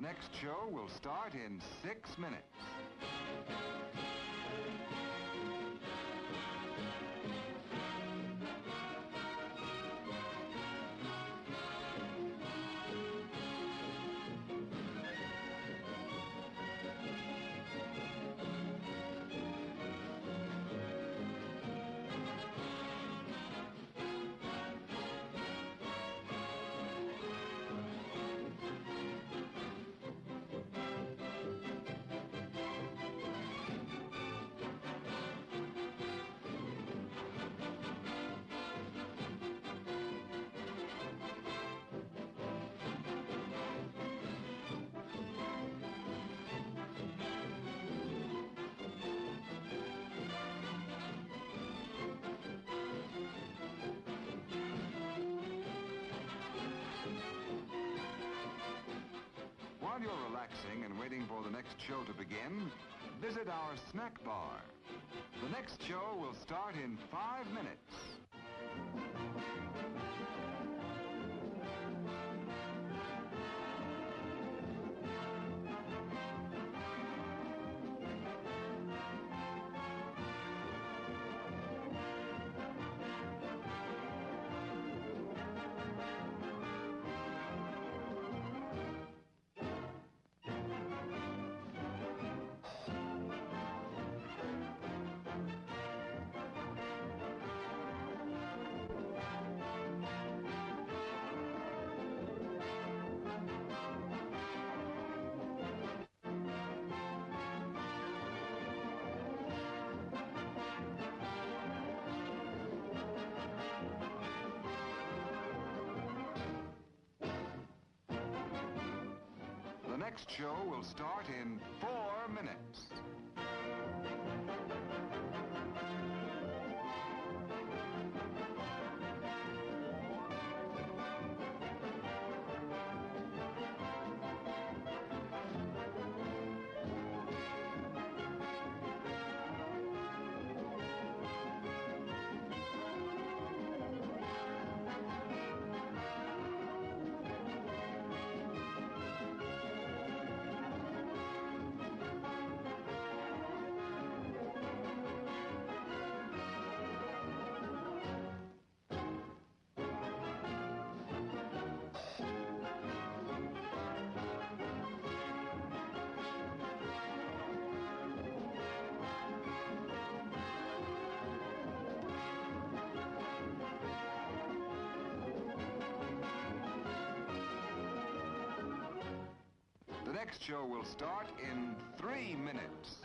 next show will start in 6 minutes. While you're relaxing and waiting for the next show to begin, visit our snack bar. The next show will start in 5 minutes. The next show will start in 4 minutes. The next show will start in 3 minutes.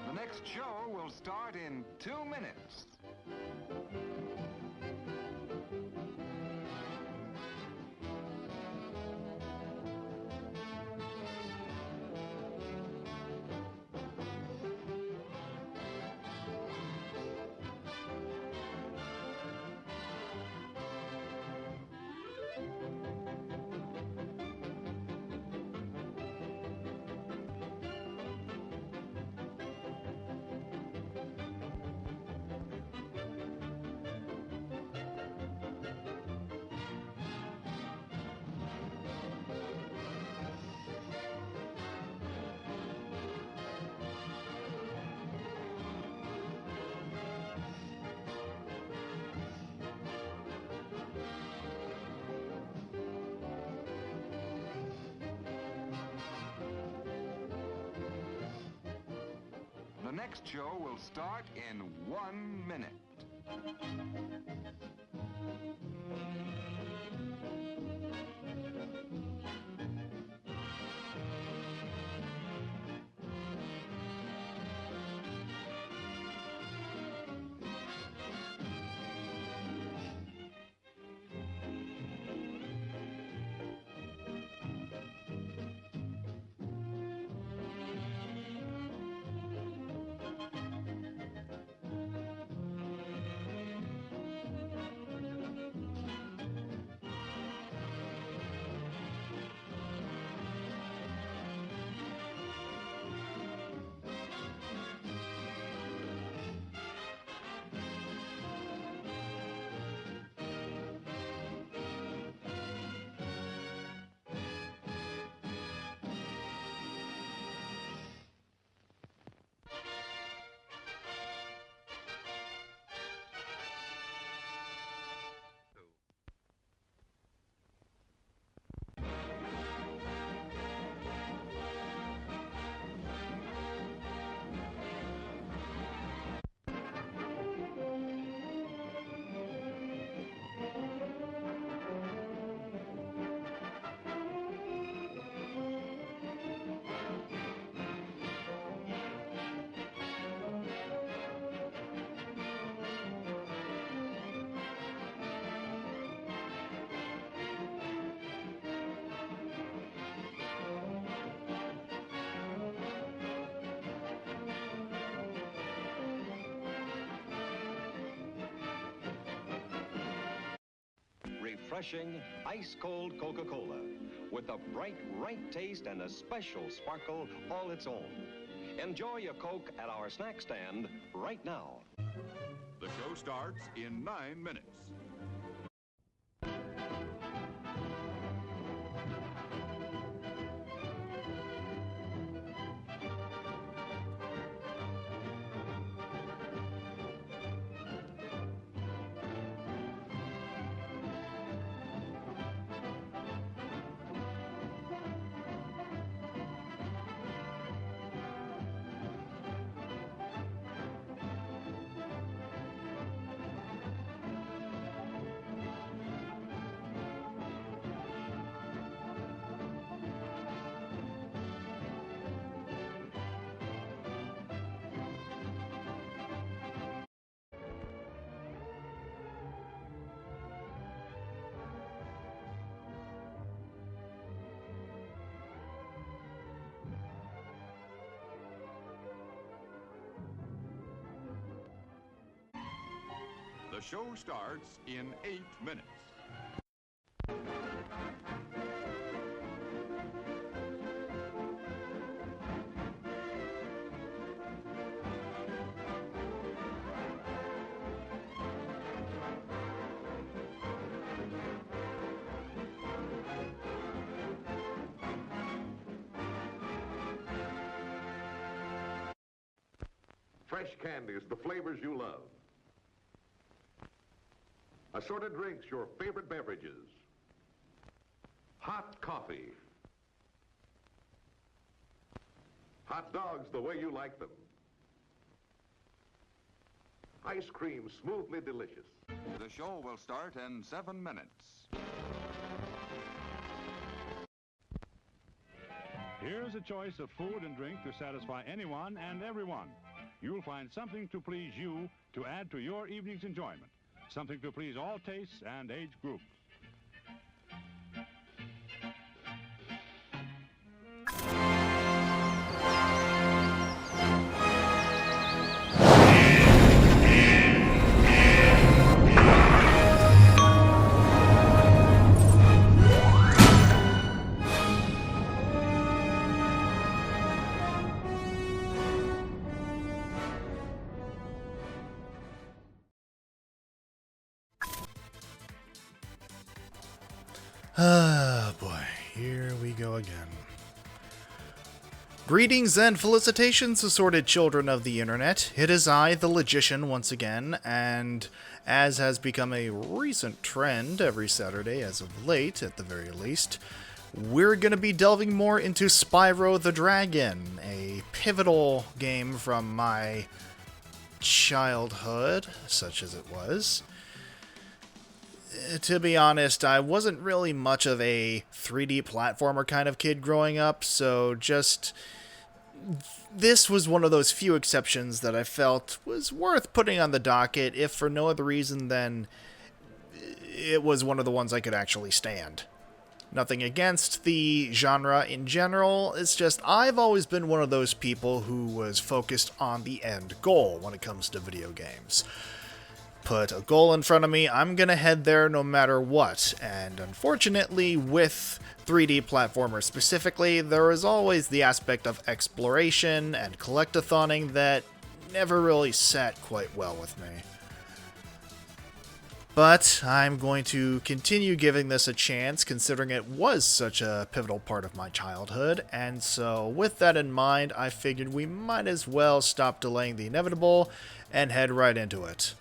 The next show will start in 2 minutes. The next show will start in 1 minute. Refreshing, ice-cold Coca-Cola with a bright, right taste and a special sparkle all its own. Enjoy a Coke at our snack stand right now. The show starts in 9 minutes. The show starts in 8 minutes. Fresh candies, the flavors you love. Assorted drinks, your favorite beverages. Hot coffee. Hot dogs the way you like them. Ice cream, smoothly delicious. The show will start in 7 minutes. Here's a choice of food and drink to satisfy anyone and everyone. You'll find something to please you to add to your evening's enjoyment. Something to please all tastes and age groups. Ah, boy, here we go again. Greetings and felicitations, assorted children of the internet. It is I, the Logician, once again, and as has become a recent trend every Saturday, as of late, at the very least, we're going to be delving more into Spyro the Dragon, a pivotal game from my childhood, such as it was. To be honest, I wasn't really much of a 3D platformer kind of kid growing up, so this was one of those few exceptions that I felt was worth putting on the docket, if for no other reason than it was one of the ones I could actually stand. Nothing against the genre in general, it's just I've always been one of those people who was focused on the end goal when it comes to video games. Put a goal in front of me, I'm gonna head there no matter what, and unfortunately with 3D platformers specifically, there is always the aspect of exploration and collectathoning that never really sat quite well with me. But I'm going to continue giving this a chance, considering it was such a pivotal part of my childhood, and so with that in mind, I figured we might as well stop delaying the inevitable and head right into it.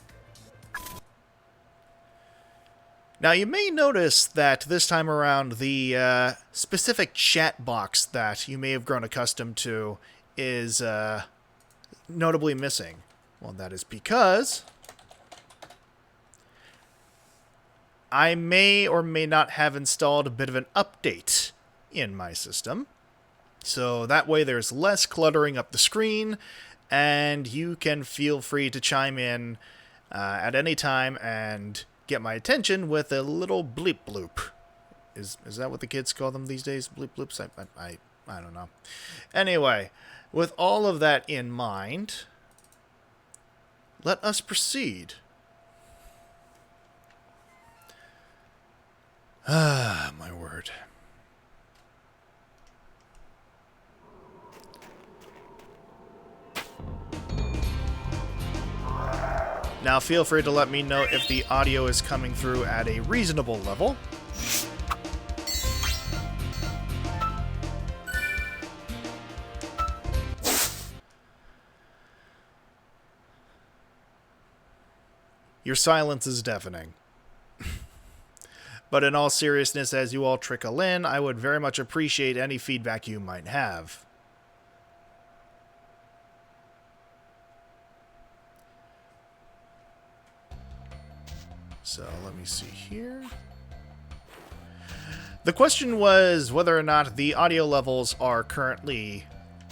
Now, you may notice that this time around, the specific chat box that you may have grown accustomed to is notably missing. Well, that is because I may or may not have installed a bit of an update in my system. So that way there's less cluttering up the screen, and you can feel free to chime in at any time and get my attention with a little bleep bloop. Is that what the kids call them these days? Bleep bloops? I don't know. Anyway, with all of that in mind, let us proceed. Ah, my word. Now feel free to let me know if the audio is coming through at a reasonable level. Your silence is deafening. But in all seriousness, as you all trickle in, I would very much appreciate any feedback you might have. So let me see here. The question was whether or not the audio levels are currently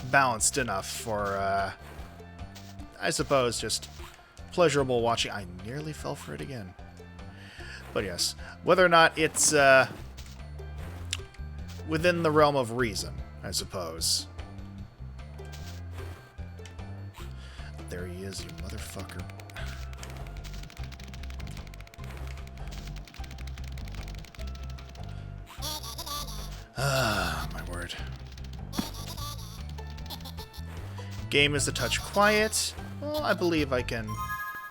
balanced enough for, I suppose, just pleasurable watching. I nearly fell for it again. But yes, whether or not it's within the realm of reason, I suppose. There he is, you motherfucker. Ah, my word. Game is a touch quiet. Well, I believe I can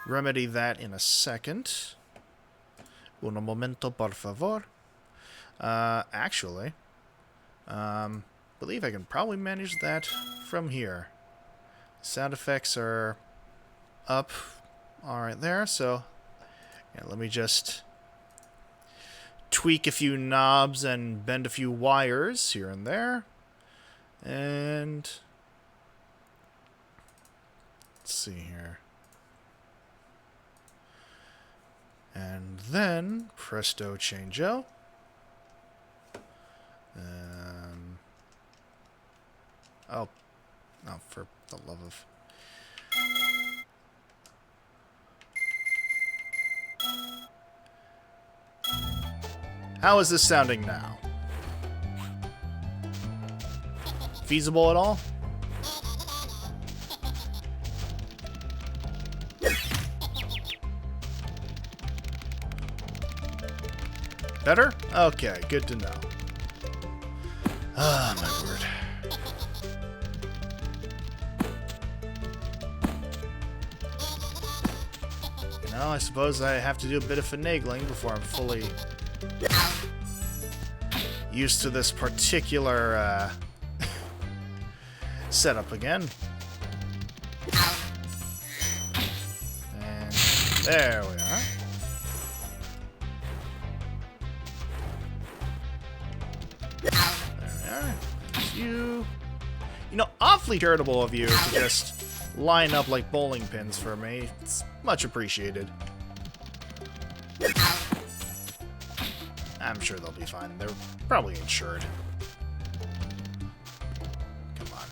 remedy that in a second. Un momento, por favor. Actually, believe I can probably manage that from here. Sound effects are up all right there, so yeah, let me just tweak a few knobs and bend a few wires here and there. And let's see here. And then presto changeo. Oh, for the love of... How is this sounding now? Feasible at all? Better? Okay, good to know. Ah, my word. You know, I suppose I have to do a bit of finagling before I'm fully used to this particular setup again. And there we are. Alright, there's you. You know, awfully charitable of you to just line up like bowling pins for me. It's much appreciated. I'm sure they'll be fine. They're probably insured. Come on.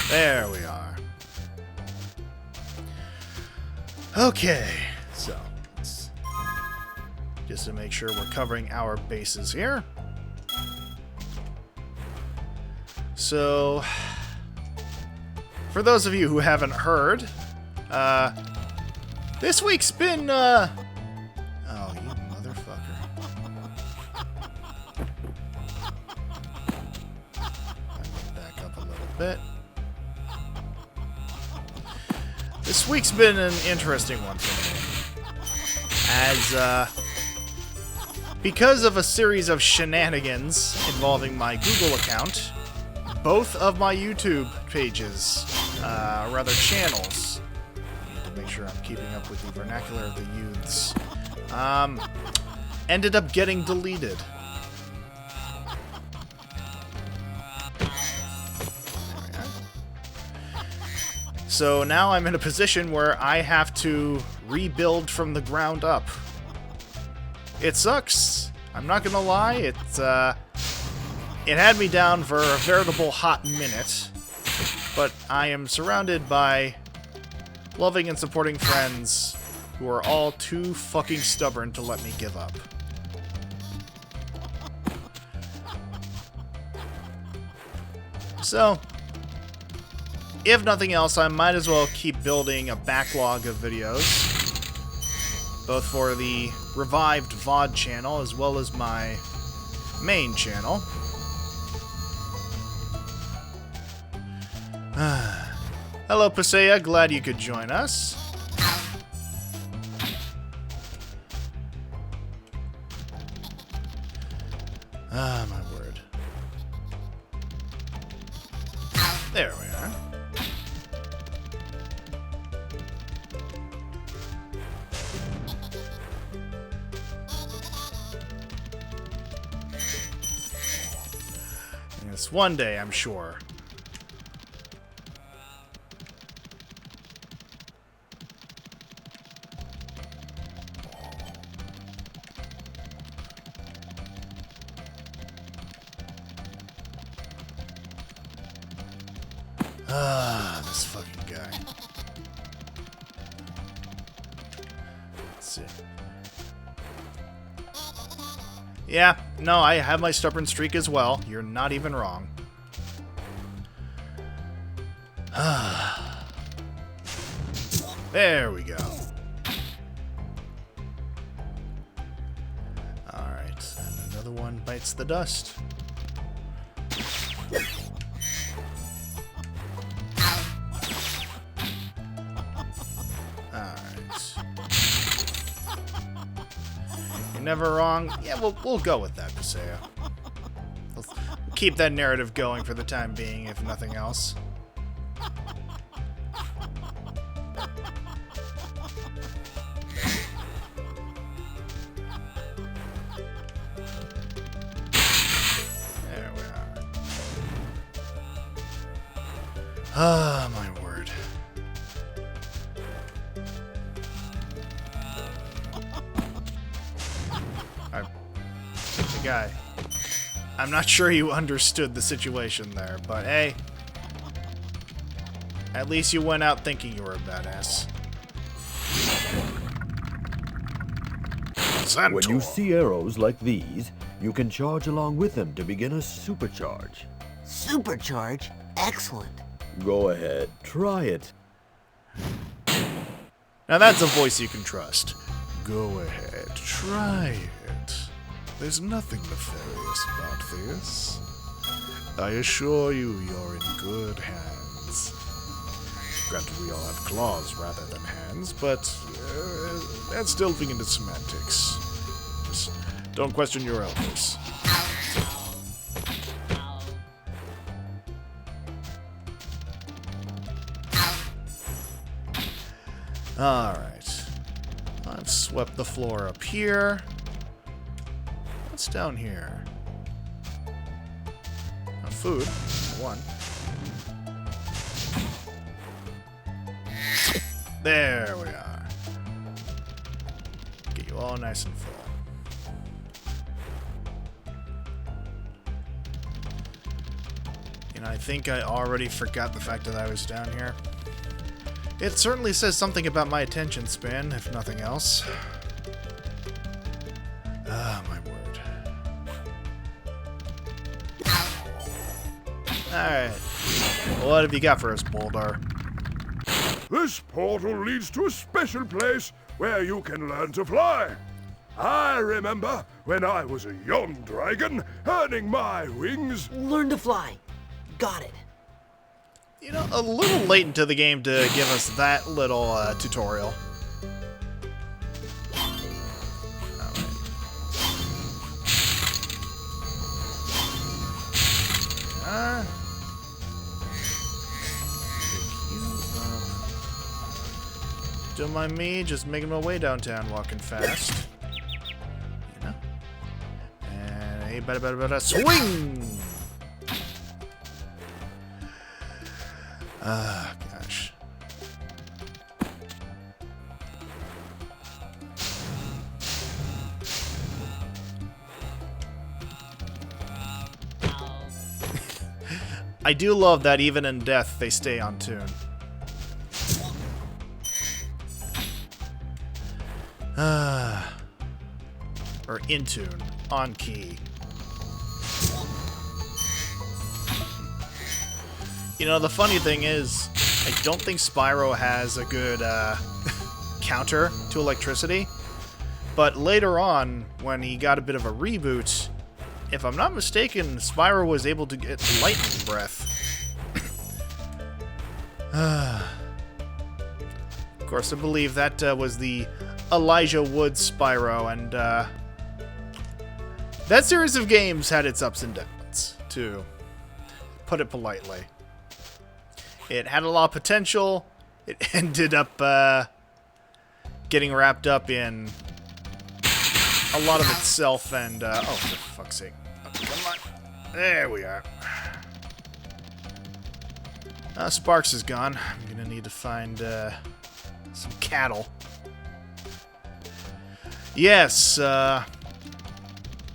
There we are. Okay, so let's just to make sure we're covering our bases here. So, for those of you who haven't heard, this week's been, oh, you motherfucker. Back up a little bit. This week's been an interesting one for me. As, because of a series of shenanigans involving my Google account, both of my YouTube pages, rather channels, I need to make sure I'm keeping up with the vernacular of the youths, ended up getting deleted. So now I'm in a position where I have to rebuild from the ground up. It sucks. I'm not gonna lie, it had me down for a veritable hot minute, but I am surrounded by loving and supporting friends who are all too fucking stubborn to let me give up. So, if nothing else, I might as well keep building a backlog of videos, both for the revived VOD channel as well as my main channel. Hello, Pasea. Glad you could join us. Ah, my word. There we are. Yes, one day, I'm sure. Ah, this fucking guy. Let's see. Yeah, no, I have my stubborn streak as well. You're not even wrong. There we go. Alright, and another one bites the dust. Never wrong. Yeah, we'll go with that, Paseo. We'll keep that narrative going for the time being, if nothing else. There we are. Ah, my word. Guy. I'm not sure you understood the situation there, but hey, at least you went out thinking you were a badass. When you see arrows like these, you can charge along with them to begin a supercharge. Supercharge? Excellent. Go ahead, try it. Now that's a voice you can trust. Go ahead, try it. There's nothing nefarious about this. I assure you, you're in good hands. Granted, we all have claws rather than hands, but that's delving into semantics. Just don't question your elders. Alright. I've swept the floor up here. What's down here? food. One. There we are. Get you all nice and full. And I think I already forgot the fact that I was down here. It certainly says something about my attention span, if nothing else. Ah, my word. Alright. What have you got for us, Boulder? This portal leads to a special place where you can learn to fly. I remember when I was a young dragon, earning my wings. Learn to fly. Got it. You know, a little late into the game to give us that little tutorial. Alright. Don't mind me, just making my way downtown, walking fast. You know? And hey, better, swing! Ah, gosh. I do love that even in death, they stay on tune. Or in tune, on key. You know, the funny thing is, I don't think Spyro has a good counter to electricity. But later on, when he got a bit of a reboot, if I'm not mistaken, Spyro was able to get lightning breath. Of course, I believe that was the Elijah Wood Spyro, and that series of games had its ups and downs, to put it politely. It had a lot of potential. It ended up getting wrapped up in a lot of itself, and oh, for fuck's sake. Oh, come on. There we are. Sparks is gone. I'm gonna need to find some cattle. Yes,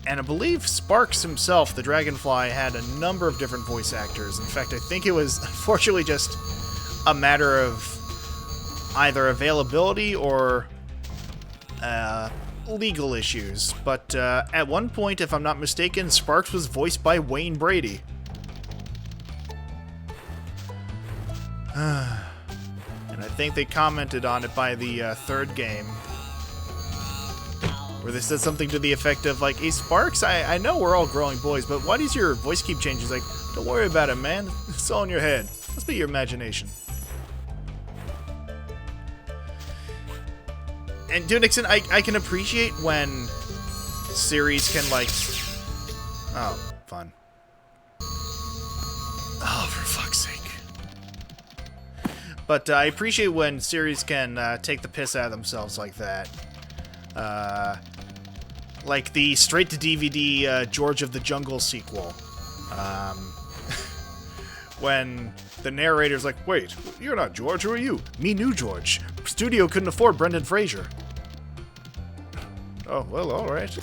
and I believe Sparks himself, the Dragonfly, had a number of different voice actors. In fact, I think it was unfortunately just a matter of either availability or legal issues. But at one point, if I'm not mistaken, Sparks was voiced by Wayne Brady. And I think they commented on it by the third game, where they said something to the effect of, like, hey, Sparks, I know we're all growing boys, but why does your voice keep changing? He's like, don't worry about it, man. It's all in your head. Must be your imagination. And, dude, Nixon, I can appreciate when series can, like... Oh, fun. Oh, for fuck's sake. But I appreciate when series can take the piss out of themselves like that. Like the straight-to-DVD George of the Jungle sequel. When the narrator's like, wait, you're not George, who are you? Me new George. Studio couldn't afford Brendan Fraser. Oh, well, alright.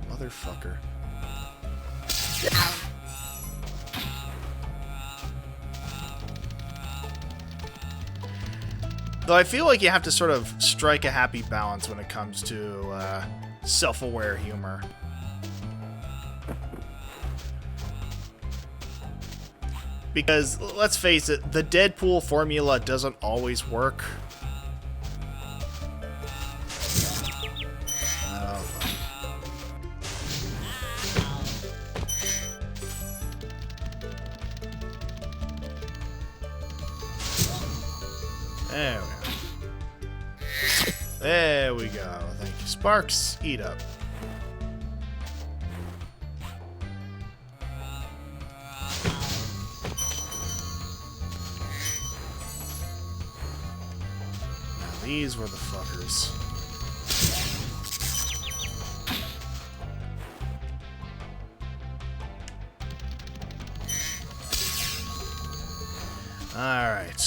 Motherfucker. Though I feel like you have to sort of strike a happy balance when it comes to self-aware humor. Because, let's face it, the Deadpool formula doesn't always work. Oh, fuck. There we go. There we go. Thank you. Sparks, eat up. Now these were the fuckers.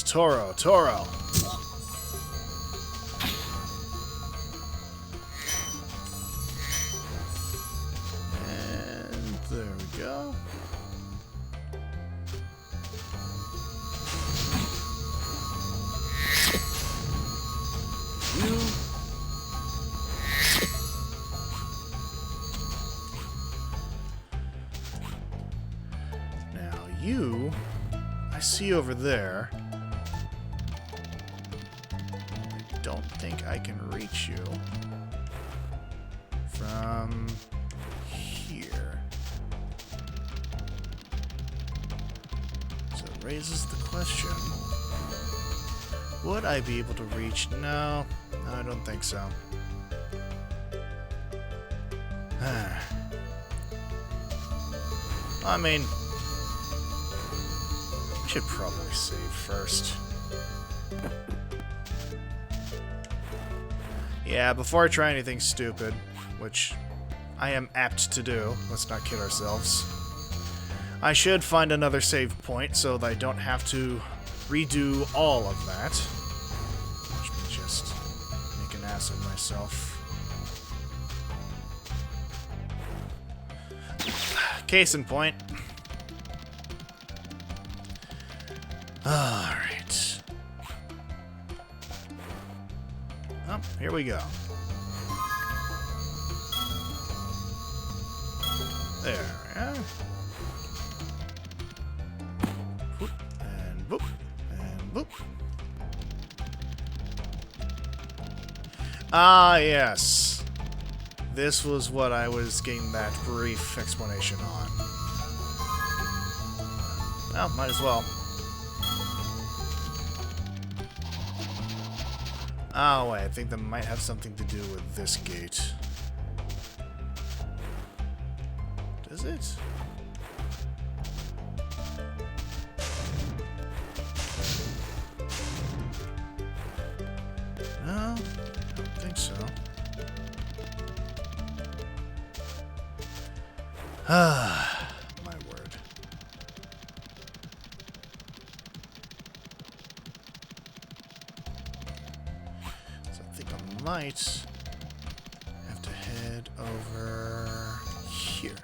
Toro, Toro. And there we go. You. Now you, I see over there. I don't think I can reach you from here. So it raises the question, would I be able to reach? No, I don't think so. I mean, I should probably save first. Yeah, before I try anything stupid, which I am apt to do, let's not kid ourselves. I should find another save point so that I don't have to redo all of that. Which means just make an ass of myself. Case in point. Alright. Oh, here we go. There we are. Whoop, and whoop, and whoop. Ah, yes. This was what I was getting that brief explanation on. Well, might as well. Oh, wait, I think that might have something to do with this gate. Does it? No, I don't think so. Ah, my word. So I think I might have to head over here.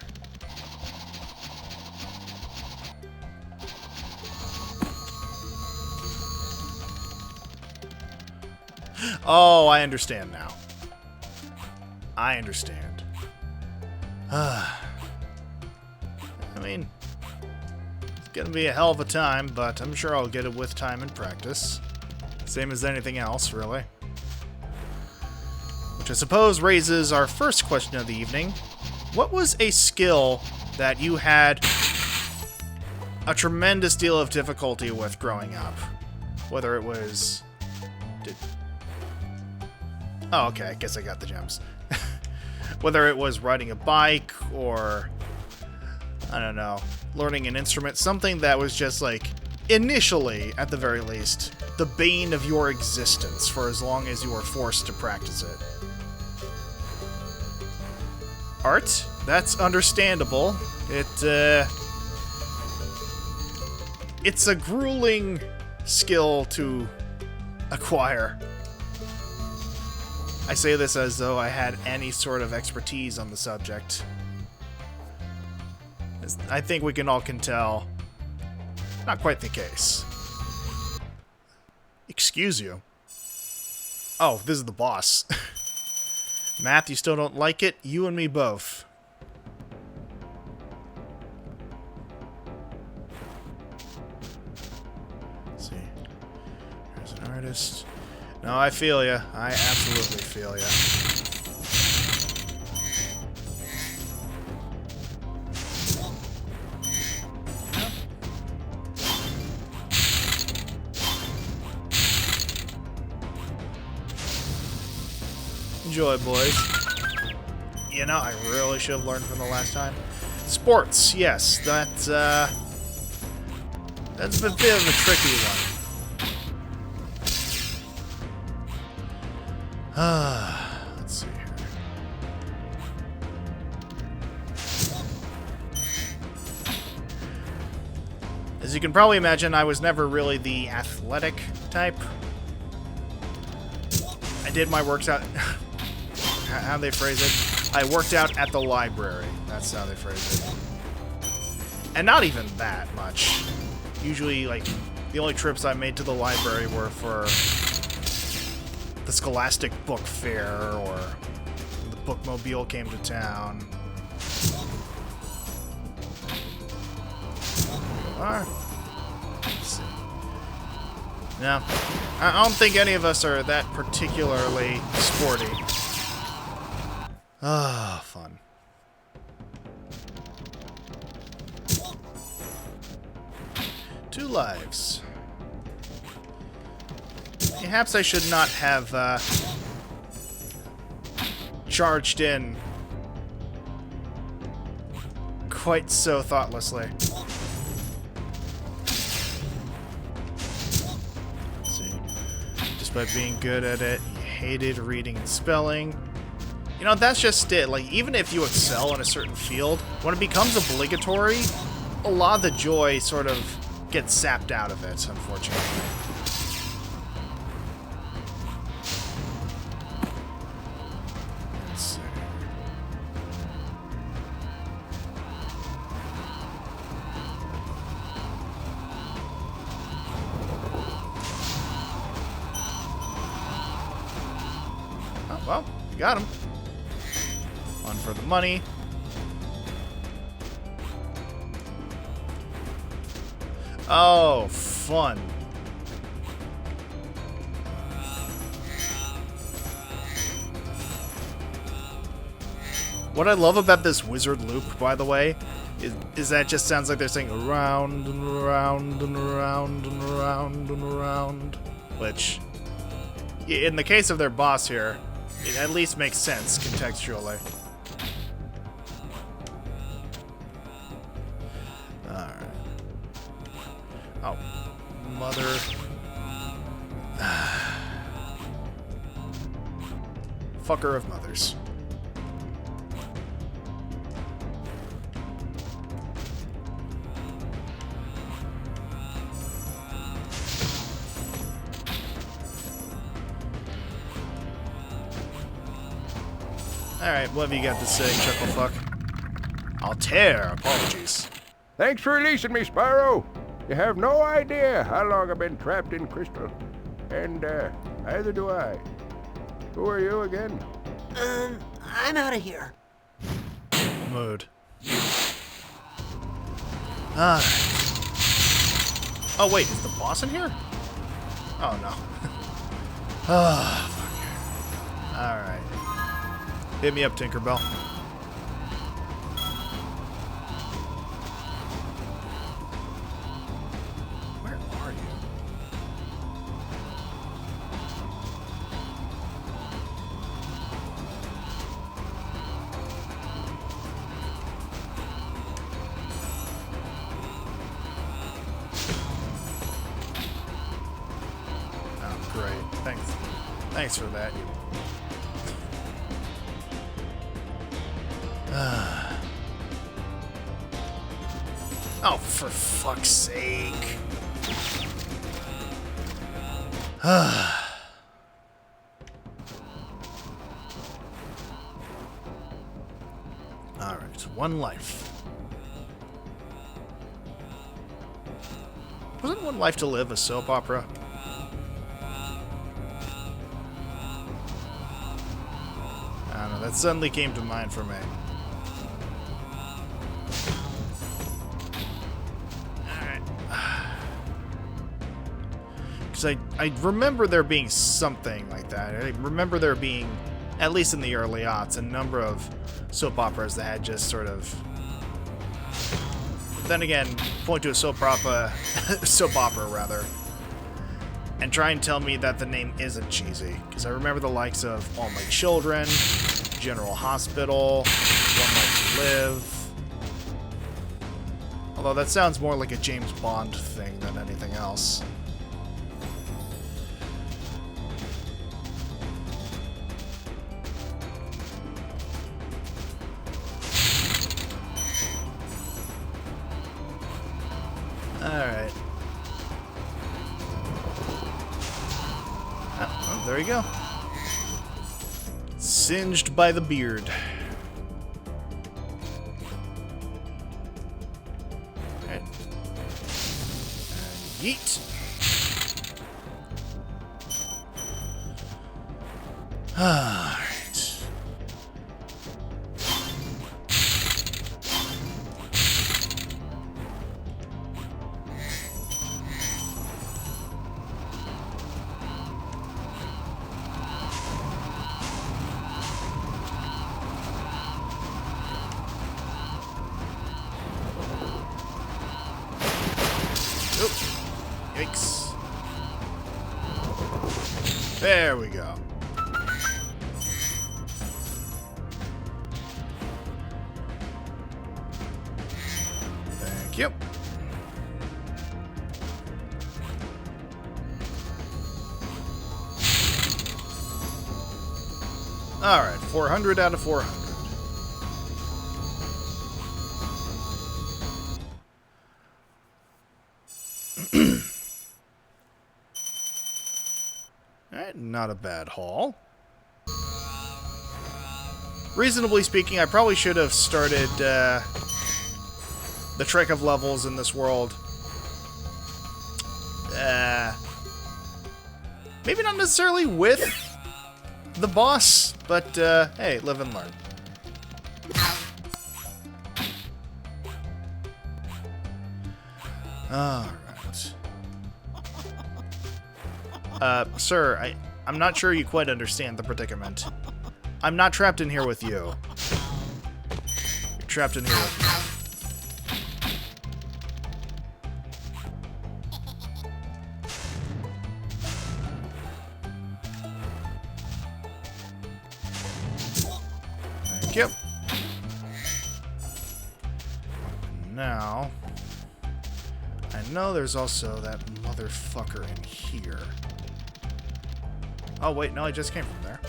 Oh, I understand now. I understand. I mean, it's gonna be a hell of a time, but I'm sure I'll get it with time and practice. Same as anything else, really. Which I suppose raises our first question of the evening. What was a skill that you had a tremendous deal of difficulty with growing up? Whether it was... Oh, okay, I guess I got the gems. Whether it was riding a bike or, I don't know, learning an instrument, something that was just like, initially, at the very least, the bane of your existence for as long as you were forced to practice it. Art? That's understandable. It's a grueling skill to acquire. I say this as though I had any sort of expertise on the subject. I think we can all tell, not quite the case. Excuse you. Oh, this is the boss. Math, you still don't like it? You and me both. Let's see. There's an artist. No, I feel ya. I absolutely feel ya. Enjoy, boys. You know, I really should have learned from the last time. Sports, yes, that's a bit of a tricky one. Let's see here. As As you can probably imagine, I was never really the athletic type. I did my works out... how they phrase it? I worked out at the library. That's how they phrase it. And not even that much. Usually, like, the only trips I made to the library were for the Scholastic Book Fair, or the Bookmobile came to town. Alright. Let's see. No. I don't think any of us are that particularly sporty. Ah, fun. Two lives. Perhaps I should not have charged in quite so thoughtlessly. Let's see. Just by being good at it, you hated reading and spelling. You know, that's just it. Like, even if you excel in a certain field, when it becomes obligatory, a lot of the joy sort of gets sapped out of it, unfortunately. Let's see. Oh, well, you got him. One for the money. Oh, fun. What I love about this wizard loop, by the way, is that it just sounds like they're saying around and around and around and around and around. Which, in the case of their boss here, it at least makes sense contextually. Oh, mother. Fucker of mothers. Alright, what have you got to say, Chucklefuck? Altair, apologies. Thanks for releasing me, Spyro. You have no idea how long I've been trapped in crystal. And, neither do I. Who are you again? I'm out of here. Mood. Ah. Oh, wait, is the boss in here? Oh, no. Ah, fuck. Alright. Hit me up, Tinkerbell. Thanks for that. Oh, for fuck's sake. Alright, one life. Wasn't One Life to Live a soap opera? I don't know, that suddenly came to mind for me. Alright. Because I remember there being something like that. I remember there being, at least in the early aughts, a number of soap operas that had just sort of... Then again, point to a soap opera rather, and try and tell me that the name isn't cheesy. Because I remember the likes of All My Children, General Hospital, One Life to Live. Although that sounds more like a James Bond thing than anything else. Alright. there you go. Singed by the beard. Okay. And yeet. Alright. Yikes. There we go. Thank you. Alright, 400 out of 400. Alright, not a bad haul. Reasonably speaking, I probably should have started the trick of levels in this world. Maybe not necessarily with the boss, but hey, live and learn. Alright. Sir, I'm not sure you quite understand the predicament. I'm not trapped in here with you. You're trapped in here with me. Thank you. Now, I know there's also that motherfucker in here. Oh, wait, no, I just came from there.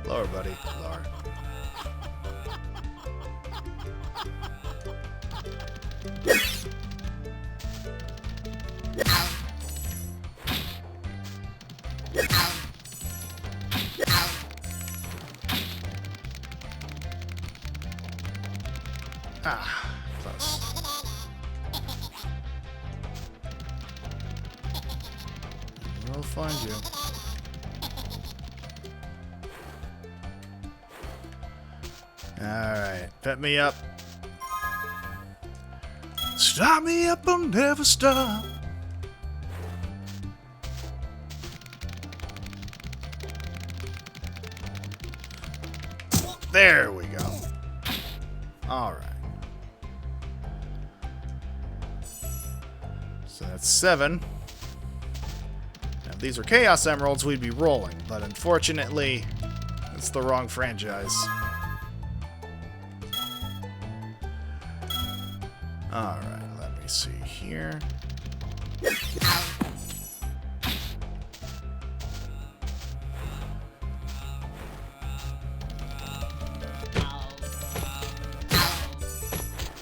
Lower, buddy. Lower. Ah, close. We'll find you. Alright, pet me up. Stop me up, I'll never stop. There we go. Alright. So that's 7. Now, if these were Chaos Emeralds, we'd be rolling, but unfortunately, it's the wrong franchise. Alright, let me see here.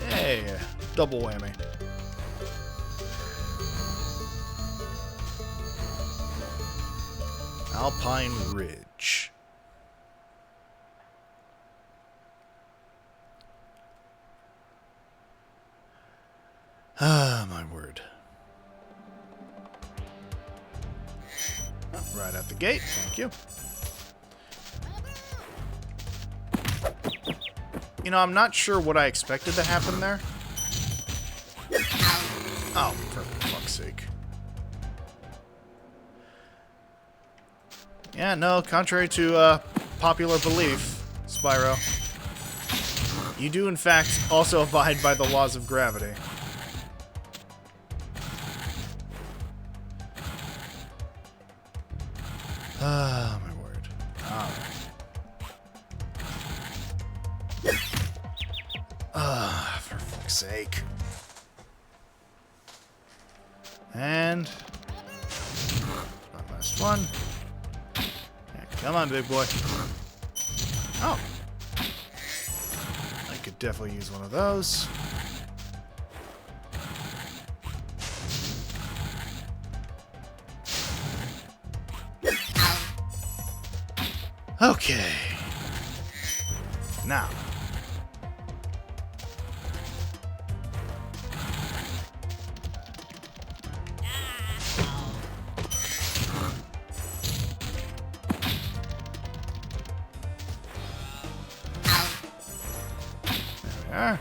Hey, double whammy. Alpine Ridge. Ah, my word. Right out the gate, thank you. You know, I'm not sure what I expected to happen there. Oh, for fuck's sake. Yeah, no, contrary to popular belief, Spyro, you do in fact also abide by the laws of gravity. Ah, my word. Alright. Ah, for fuck's sake. And my last one. Yeah, come on, big boy. Oh. I could definitely use one of those. Okay. Now. There.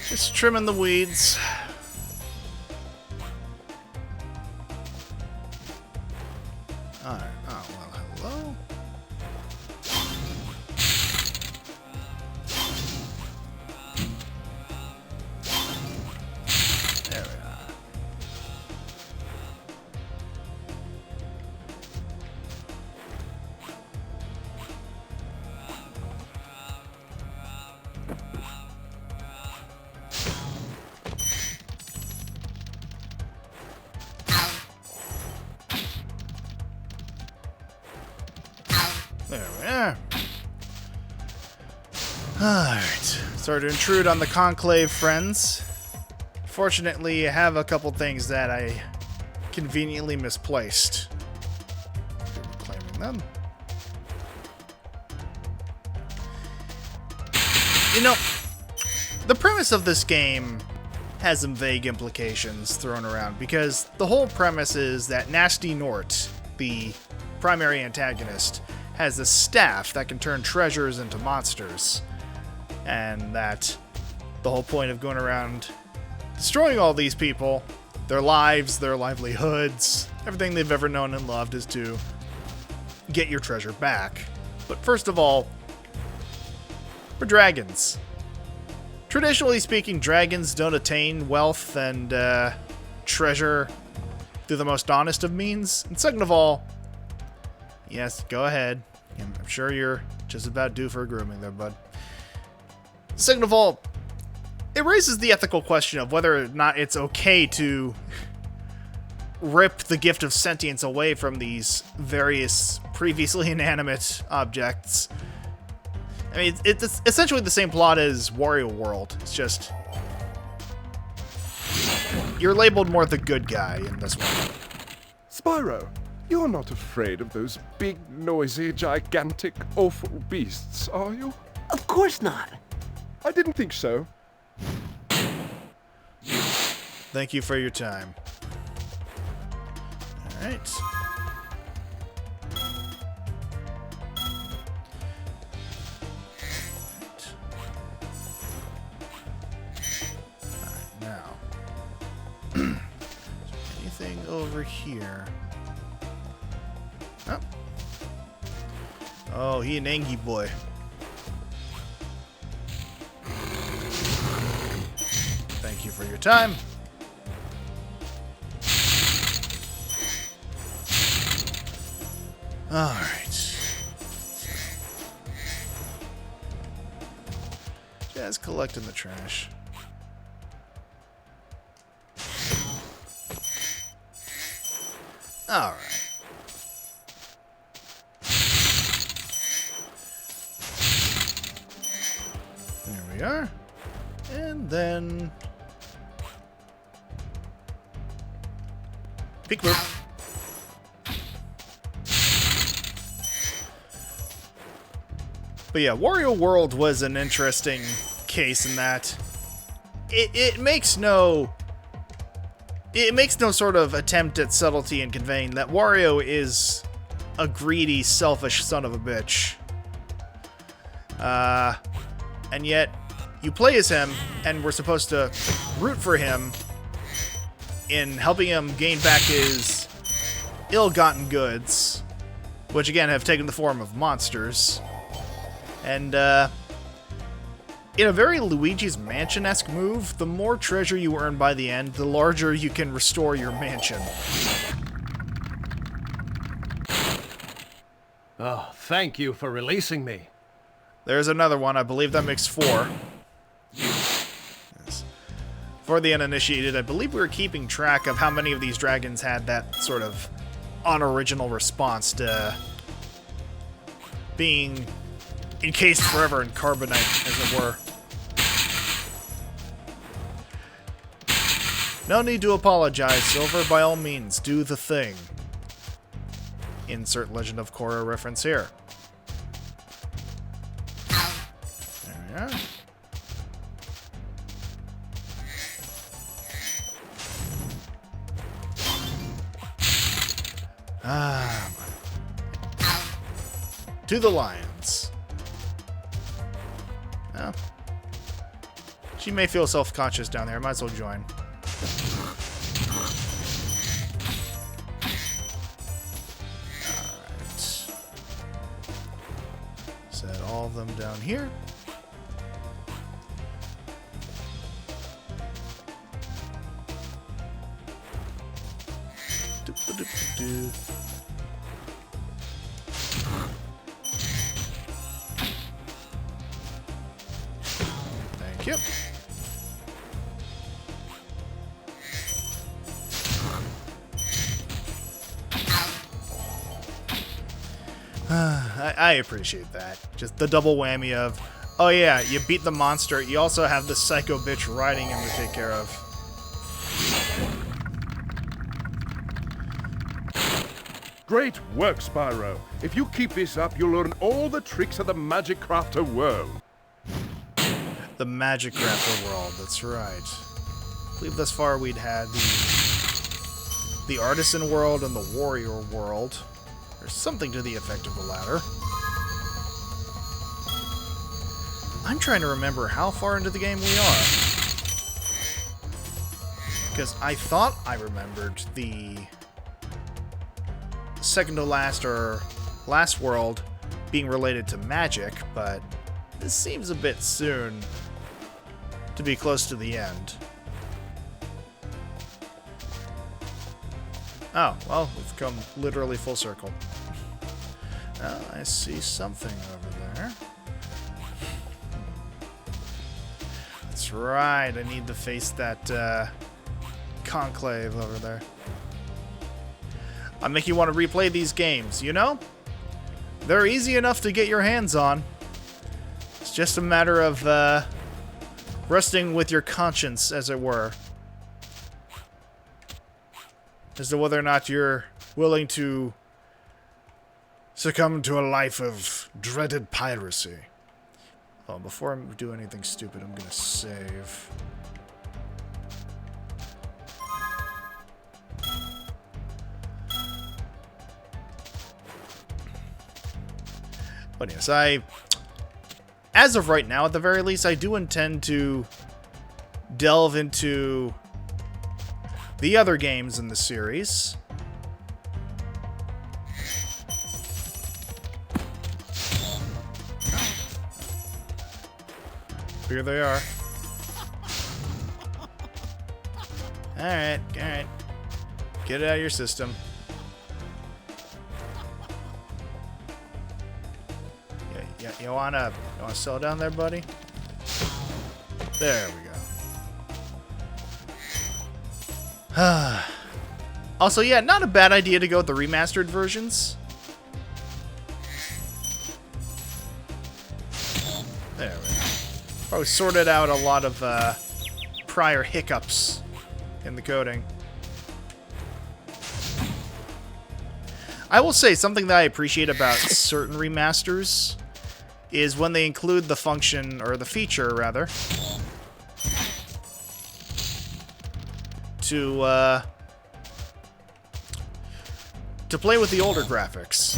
Just trimming the weeds. Alright. Oh, well, hello? There we are. There we are. Alright. Sorry to intrude on the conclave, friends. Fortunately, I have a couple things that I conveniently misplaced. Reclaiming them. You know, the premise of this game has some vague implications thrown around, because the whole premise is that Nasty Nort, the primary antagonist, has a staff that can turn treasures into monsters, and that the whole point of going around destroying all these people, their lives, their livelihoods, everything they've ever known and loved, is to get your treasure back. But first of all, for dragons. Traditionally speaking, dragons don't attain wealth and treasure through the most honest of means. And second of all, yes, go ahead. I'm sure you're just about due for a grooming there, bud. Second of all, it raises the ethical question of whether or not it's okay to rip the gift of sentience away from these various previously inanimate objects. I mean, it's essentially the same plot as Wario World. It's just you're labeled more the good guy in this one. Spyro, you're not afraid of those big, noisy, gigantic, awful beasts, are you? Of course not. I didn't think so. Thank you for your time. Alright. Alright, now. Anything over here? Oh. Oh, he an Angie boy. Thank you for your time. Alright. Just collecting the trash. Alright. There we are. And then peekaboo. But yeah, Wario World was an interesting case in that it makes no sort of attempt at subtlety in conveying that Wario is a greedy, selfish son of a bitch. And yet you play as him, and we're supposed to root for him in helping him gain back his ill-gotten goods, which again have taken the form of monsters. And in a very Luigi's Mansion-esque move, the more treasure you earn by the end, the larger you can restore your mansion. Oh, thank you for releasing me. There's another one. I believe that makes 4. Yes. For the uninitiated, I believe we were keeping track of how many of these dragons had that sort of unoriginal response to being encased forever in carbonite, as it were. No need to apologize, Silver. By all means, do the thing. Insert Legend of Korra reference here. There we are. To the lions. Oh. She may feel self-conscious down there. Might as well join. Alright. Set all of them down here. Do-ba-do-ba-do. Thank you. I appreciate that. Just the double whammy of, oh yeah, you beat the monster, you also have the psycho bitch riding him to take care of. Great work, Spyro. If you keep this up, you'll learn all the tricks of the Magic Crafter world. The Magic Crafter world, that's right. I believe thus far we'd had the Artisan world and the Warrior world. Or something to the effect of the latter. I'm trying to remember how far into the game we are. Because I thought I remembered the second to last or last world being related to magic, but this seems a bit soon to be close to the end. Oh, well, we've come literally full circle. Oh, I see something over there. That's right, I need to face that conclave over there. I make you want to replay these games, you know? They're easy enough to get your hands on. It's just a matter of resting with your conscience, as it were. As to whether or not you're willing to succumb to a life of dreaded piracy. Oh, before I do anything stupid, I'm gonna save. But yes, as of right now, at the very least, I do intend to delve into the other games in the series. Here they are. Alright. Get it out of your system. Yeah, you wanna settle down there, buddy? There we go. Also, yeah, not a bad idea to go with the remastered versions. There we go. Probably sorted out a lot of prior hiccups in the coding. I will say something that I appreciate about certain remasters is when they include the function, or the feature, rather, to play with the older graphics.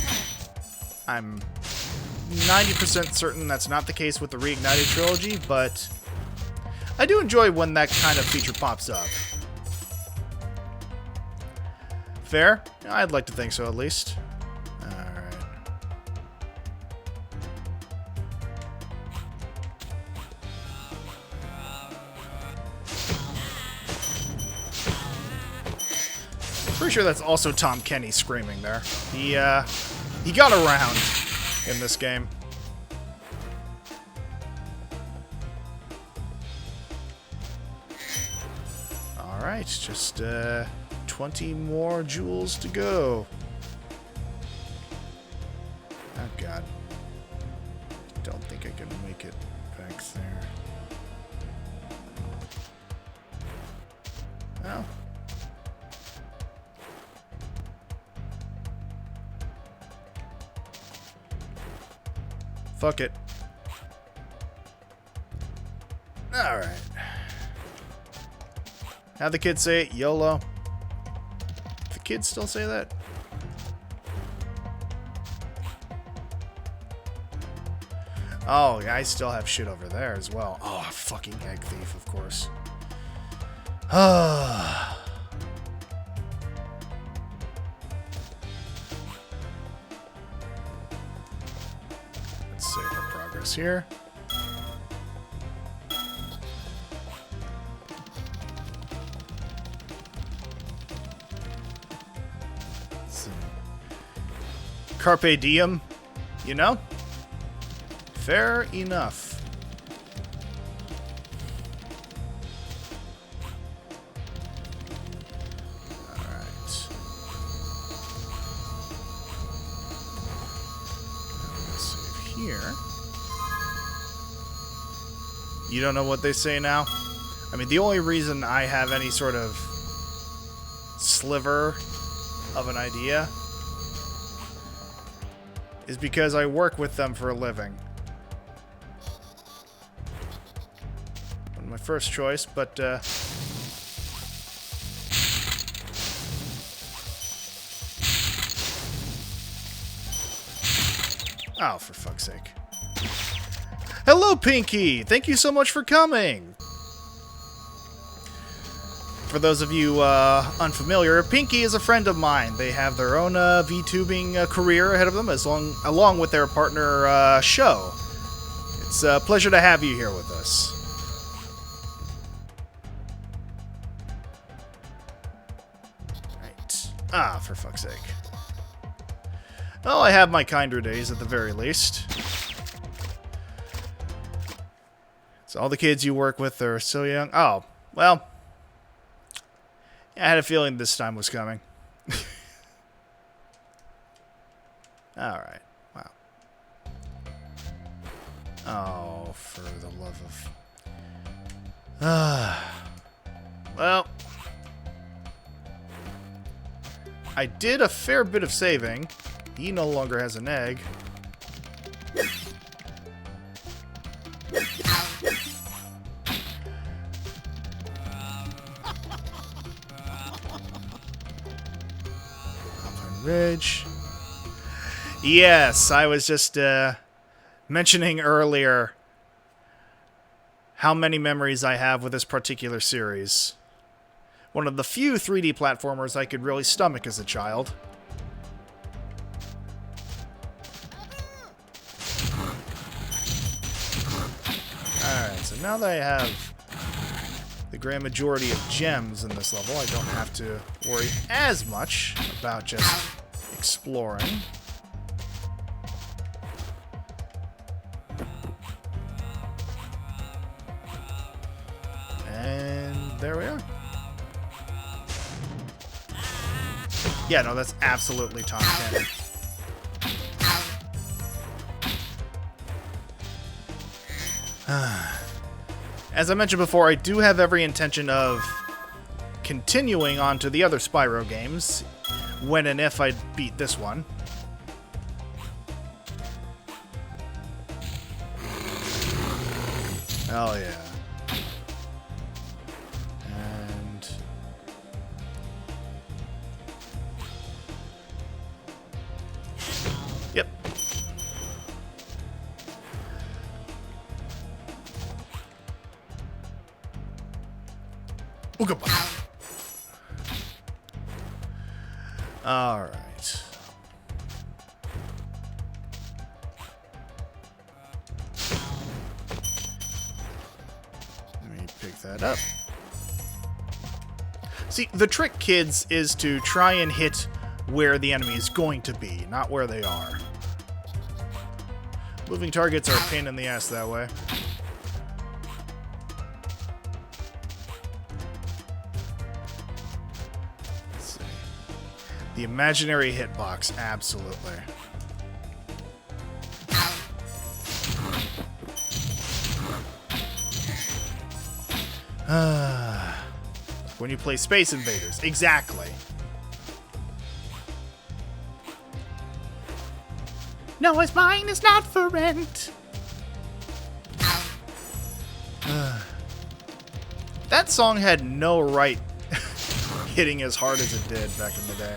I'm 90% certain that's not the case with the Reignited trilogy, but I do enjoy when that kind of feature pops up. Fair? I'd like to think so, at least. Alright. Pretty sure that's also Tom Kenny screaming there. He got around in this game. Alright, just 20 more jewels to go. Oh god. Well. Fuck it. Alright. How'd the kids say it? YOLO? The kids still say that? Oh, yeah, I still have shit over there as well. Oh, fucking egg thief, of course. Ah. Let's save our progress here. Carpe diem, you know? Fair enough. Alright. Let's save here. You don't know what they say now? I mean, the only reason I have any sort of sliver of an idea is because I work with them for a living. Not my first choice, but oh, for fuck's sake. Hello, Pinky! Thank you so much for coming! For those of you unfamiliar, Pinky is a friend of mine. They have their own VTubing career ahead of them, along with their partner show. It's a pleasure to have you here with us. Right. Ah, for fuck's sake. Well, I have my kinder days at the very least. So all the kids you work with are so young. Oh, well. I had a feeling this time was coming. Alright. Wow. Oh, for the love of... well. I did a fair bit of saving. He no longer has an egg. Ridge. Yes, I was just mentioning earlier how many memories I have with this particular series. One of the few 3D platformers I could really stomach as a child. Alright, so now that I have the grand majority of gems in this level, I don't have to worry as much about just exploring. And there we are. Yeah, no, that's absolutely Tom Cannon. As I mentioned before, I do have every intention of continuing on to the other Spyro games when and if I beat this one. Oh yeah. And... yep. Oh, goodbye. All right. Let me pick that up. See, the trick, kids, is to try and hit where the enemy is going to be, not where they are. Moving targets are a pain in the ass that way. The imaginary hitbox, absolutely. when you play Space Invaders. Exactly. No, it's mine, it's not for rent. That song had no right hitting as hard as it did back in the day.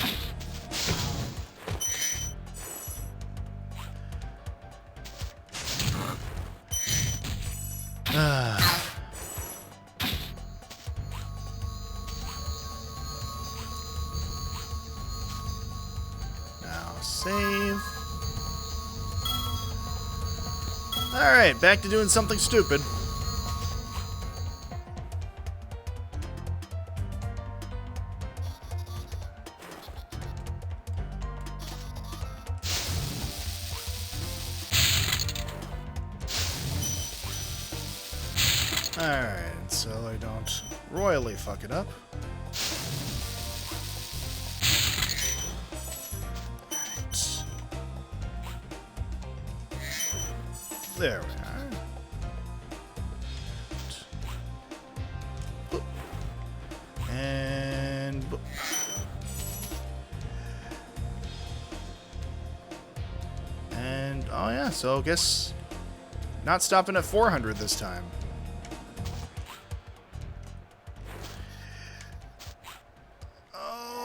Now save. Alright, back to doing something stupid. Alright, so I don't royally fuck it up. Right. There we are. Boop. And boop. And oh yeah, so I guess not stopping at 400 this time.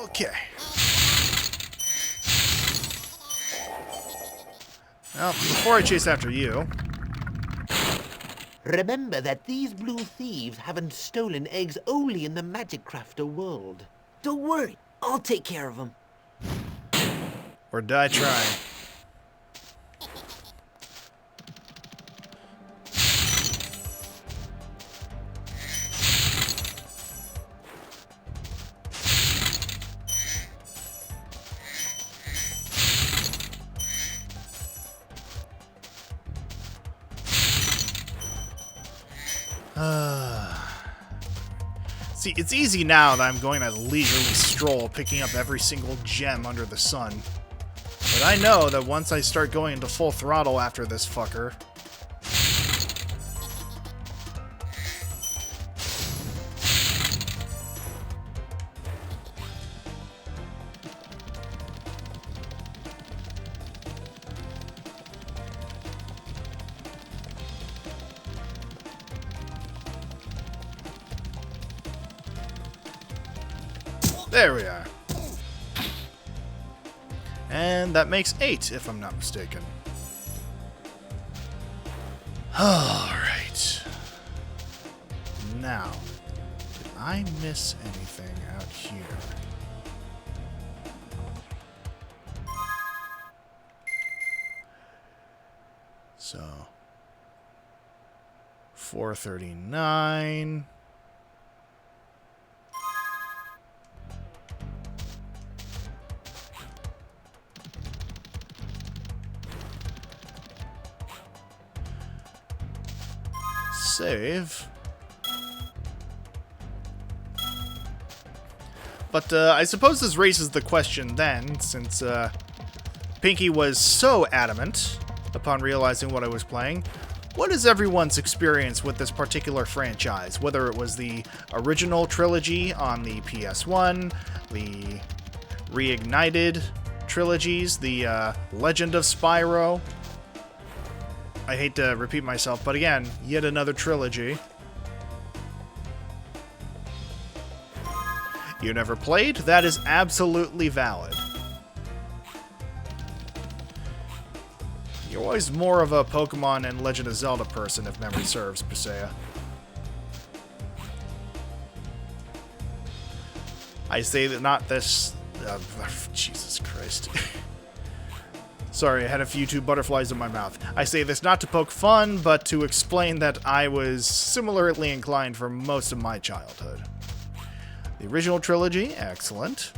Okay. Well, before I chase after you... Remember that these blue thieves haven't stolen eggs only in the Magic Crafter world. Don't worry, I'll take care of them. Or die trying. See, it's easy now that I'm going at a leisurely stroll, picking up every single gem under the sun. But I know that once I start going into full throttle after this fucker... There we are. And that makes 8, if I'm not mistaken. Alright. Now, did I miss anything out here? So, 439... Save. But I suppose this raises the question then, since Pinky was so adamant upon realizing what I was playing. What is everyone's experience with this particular franchise? Whether it was the original trilogy on the PS1, the reignited trilogies, the Legend of Spyro. I hate to repeat myself, but again, yet another trilogy. You never played? That is absolutely valid. You're always more of a Pokemon and Legend of Zelda person, if memory serves, Pasea. I say that not this... Jesus Christ. Sorry, I had a few too butterflies in my mouth. I say this not to poke fun, but to explain that I was similarly inclined for most of my childhood. The original trilogy, excellent.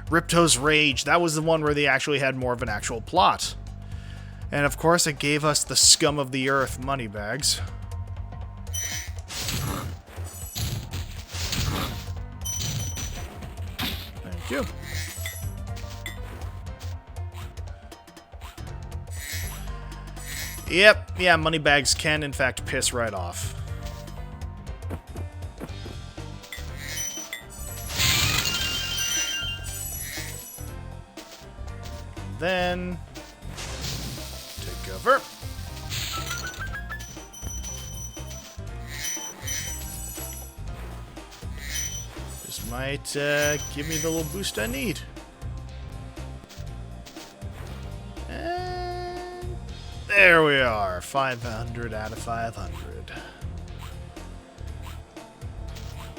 Ripto's Rage, that was the one where they actually had more of an actual plot. And of course, it gave us the scum of the earth moneybags. Thank you. Yep, yeah, moneybags can in fact piss right off. then take cover. This might give me the little boost I need. And there we are, 500 out of 500.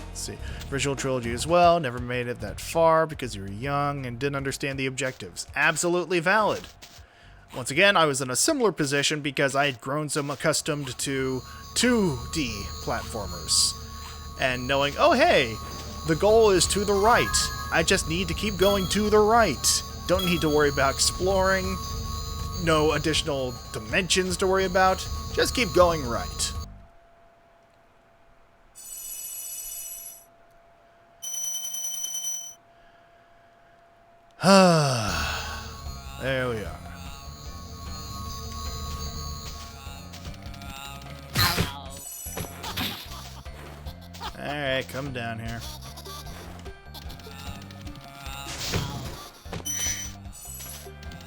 Let's see, Visual Trilogy as well, never made it that far because you were young and didn't understand the objectives. Absolutely valid. Once again, I was in a similar position because I had grown so accustomed to 2D platformers. And knowing, oh hey, the goal is to the right. I just need to keep going to the right. Don't need to worry about exploring. No additional dimensions to worry about. Just keep going right. There we are. Alright, come down here.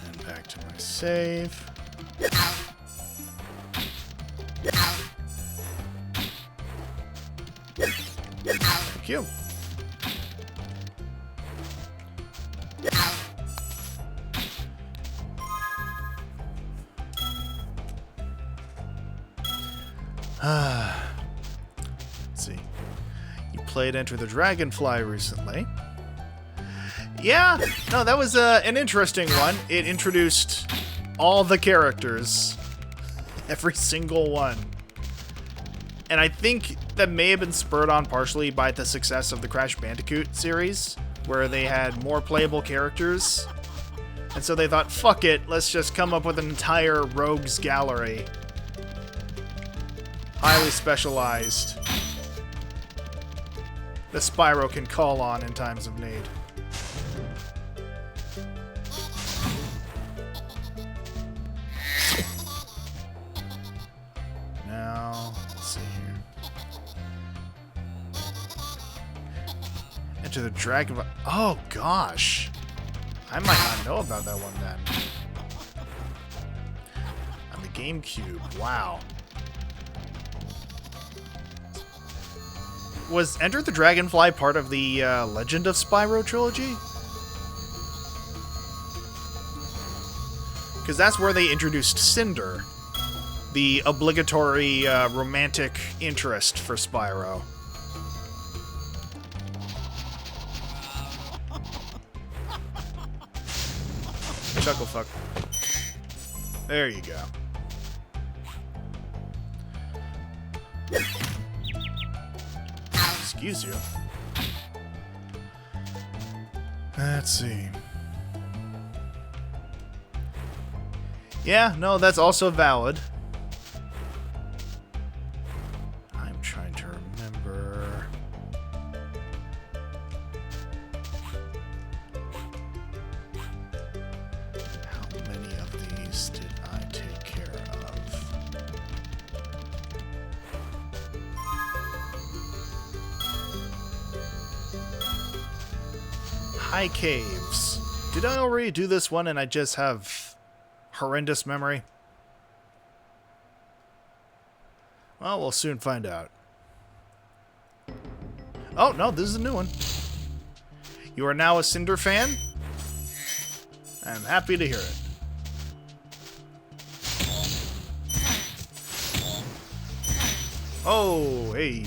And back to my save. Thank you. Let's see. You played Enter the Dragonfly recently. Yeah, no, that was an interesting one. It introduced all the characters. Every single one. And I think that may have been spurred on partially by the success of the Crash Bandicoot series, where they had more playable characters. And so they thought, fuck it, let's just come up with an entire rogues gallery. Highly specialized. That Spyro can call on in times of need. Now, let's see here. Enter the Dragon... Oh, gosh. I might not know about that one then. On the GameCube. Wow. Was Enter the Dragonfly part of the Legend of Spyro trilogy? Because that's where they introduced Cinder, the obligatory romantic interest for Spyro. Chucklefuck. There you go. Excuse you. Let's see. Yeah, no, that's also valid. I'm trying to remember. How many of these did I take care of? High caves. Did I already do this one and I just have horrendous memory? Well, we'll soon find out. Oh, no, this is a new one. You are now a Cinder fan? I'm happy to hear it. Oh, hey.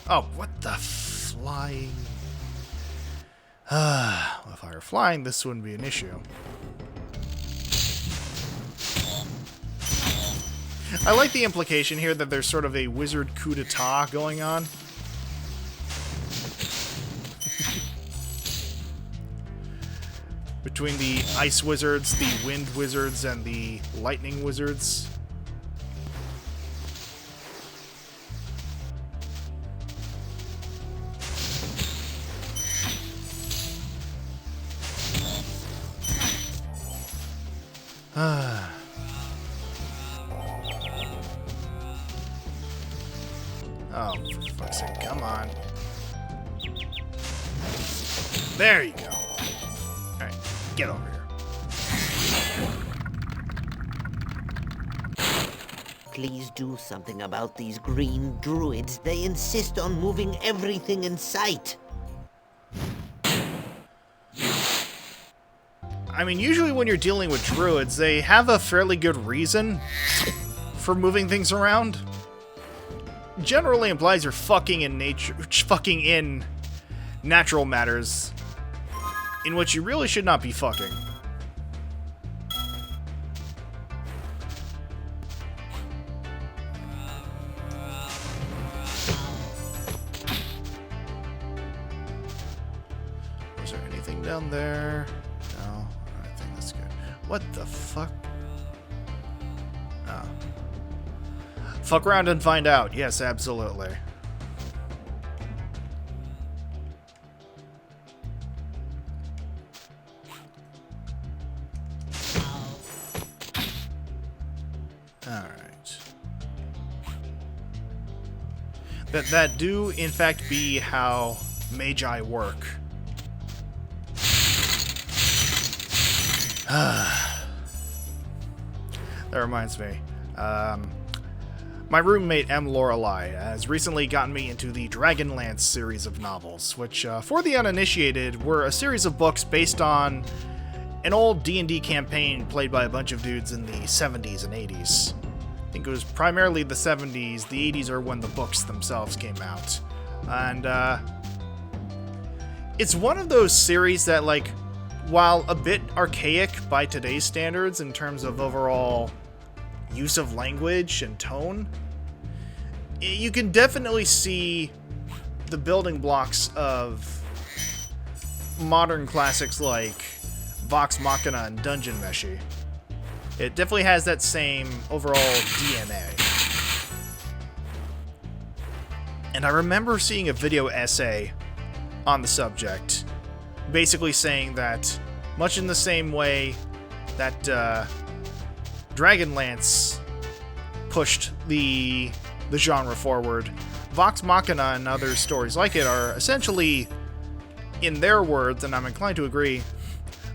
Oh, what the flying... Well, if I were flying, this wouldn't be an issue. I like the implication here that there's sort of a wizard coup d'etat going on. Between the ice wizards, the wind wizards, and the lightning wizards. Oh, for fuck's sake, come on. There you go. Alright, get over here. Please do something about these green druids. They insist on moving everything in sight. I mean, usually when you're dealing with druids, they have a fairly good reason for moving things around. Generally implies you're fucking in natural matters in which you really should not be fucking. Was there anything down there? No, I think that's good. What the fuck? Oh. Fuck around and find out. Yes, absolutely. Alright. That do, in fact, be how magi work. That reminds me. My roommate M. Lorelei has recently gotten me into the Dragonlance series of novels, which, for the uninitiated, were a series of books based on an old D&D campaign played by a bunch of dudes in the 70s and 80s. I think it was primarily the 70s. The 80s are when the books themselves came out. And, it's one of those series that, like, while a bit archaic by today's standards in terms of overall use of language and tone, you can definitely see the building blocks of modern classics like Vox Machina and Dungeon Meshi. It definitely has that same overall DNA. And I remember seeing a video essay on the subject, basically saying that, much in the same way that Dragonlance pushed the genre forward, Vox Machina and other stories like it are essentially, in their words, and I'm inclined to agree,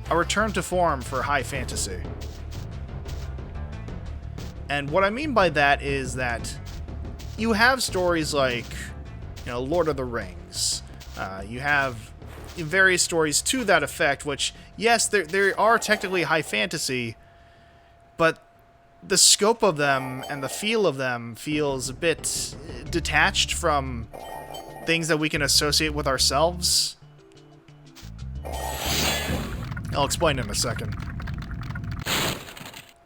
a return to form for high fantasy. And what I mean by that is that you have stories like, you know, Lord of the Rings. You have various stories to that effect, which, yes, they are technically high fantasy, but the scope of them and the feel of them feels a bit detached from things that we can associate with ourselves. I'll explain in a second.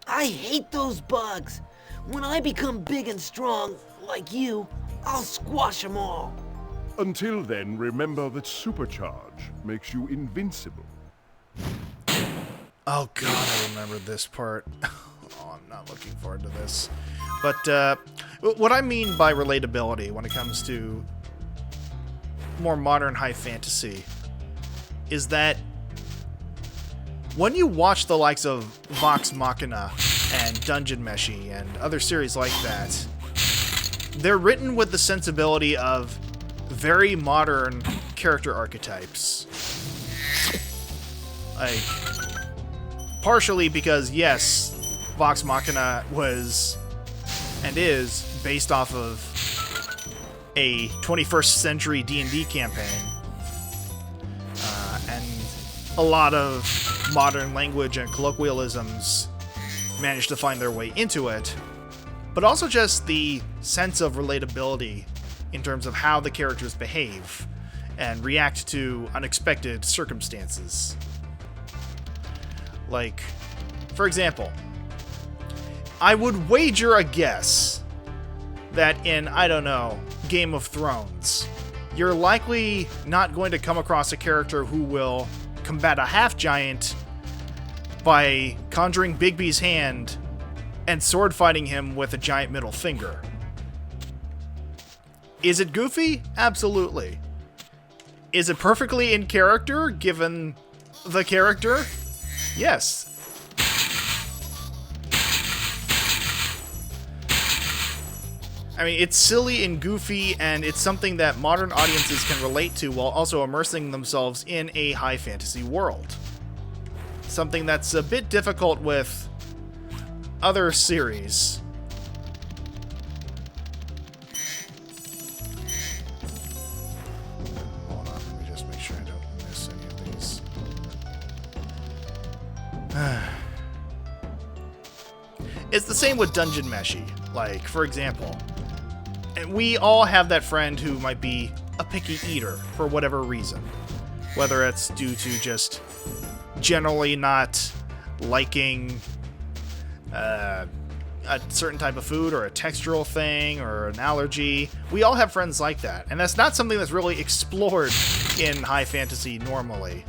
I hate those bugs. When I become big and strong, like you, I'll squash them all. Until then, remember that supercharge makes you invincible. Oh god, I remember this part. Oh, I'm not looking forward to this. But what I mean by relatability when it comes to more modern high fantasy is that when you watch the likes of Vox Machina and Dungeon Meshi and other series like that, they're written with the sensibility of very modern character archetypes. Like, partially because, yes, Vox Machina was and is based off of a 21st century D&D campaign, and a lot of modern language and colloquialisms managed to find their way into it, but also just the sense of relatability in terms of how the characters behave and react to unexpected circumstances. Like, for example, I would wager a guess that in, I don't know, Game of Thrones, you're likely not going to come across a character who will combat a half-giant by conjuring Bigby's hand and sword fighting him with a giant middle finger. Is it goofy? Absolutely. Is it perfectly in character, given the character? Yes. I mean, it's silly and goofy, and it's something that modern audiences can relate to while also immersing themselves in a high fantasy world. Something that's a bit difficult with other series. Hold on, let me just make sure I don't miss any of these. It's the same with Dungeon Meshi. Like, for example, we all have that friend who might be a picky eater for whatever reason. Whether it's due to just generally not liking a certain type of food or a textural thing or an allergy. We all have friends like that. And that's not something that's really explored in high fantasy normally.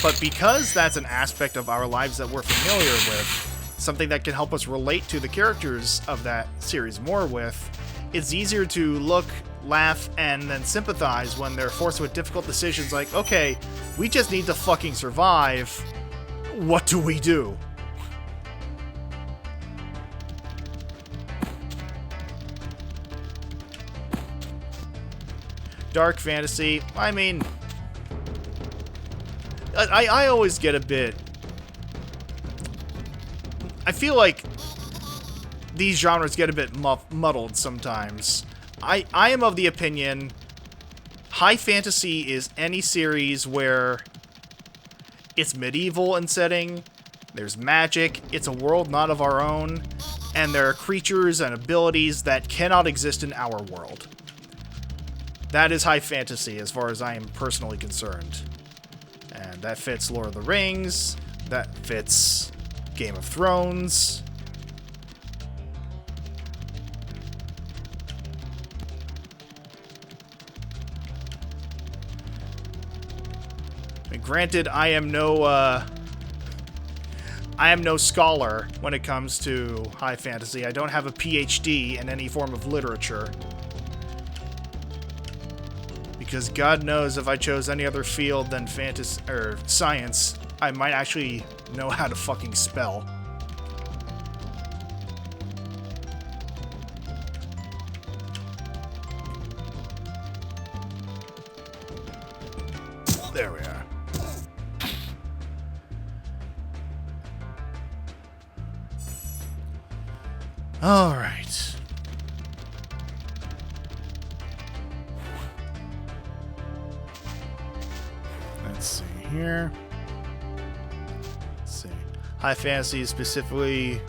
But because that's an aspect of our lives that we're familiar with, something that can help us relate to the characters of that series more with, it's easier to look, laugh, and then sympathize when they're forced with difficult decisions like, okay, we just need to fucking survive. What do we do? Dark fantasy, I mean, I always get a bit... I feel like these genres get a bit muddled sometimes. I am of the opinion high fantasy is any series where it's medieval in setting, there's magic, it's a world not of our own, and there are creatures and abilities that cannot exist in our world. That is high fantasy as far as I am personally concerned. And that fits Lord of the Rings, that fits Game of Thrones. And granted, I am no scholar when it comes to high fantasy. I don't have a PhD in any form of literature. Because God knows if I chose any other field than fantasy or science, I might actually know how to fucking spell. There we are. All right. Let's see here. Let's see. High fantasy specifically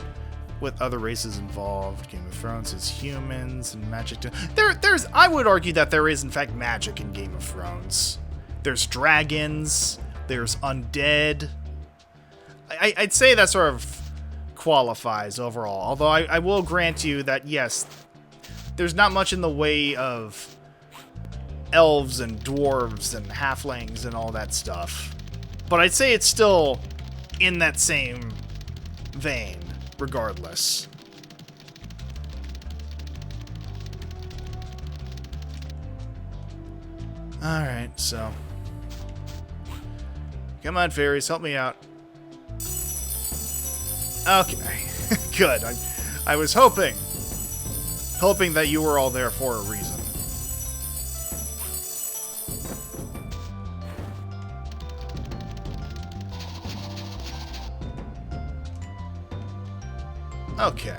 with other races involved. Game of Thrones is humans and magic. There's I would argue that there is in fact magic in Game of Thrones. There's dragons. There's undead. I'd say that sort of qualifies overall. Although I will grant you that yes, there's not much in the way of elves and dwarves and halflings and all that stuff. But I'd say it's still in that same vein, regardless. Alright, so... Come on, fairies, help me out. Okay, good. I was hoping that you were all there for a reason. Okay.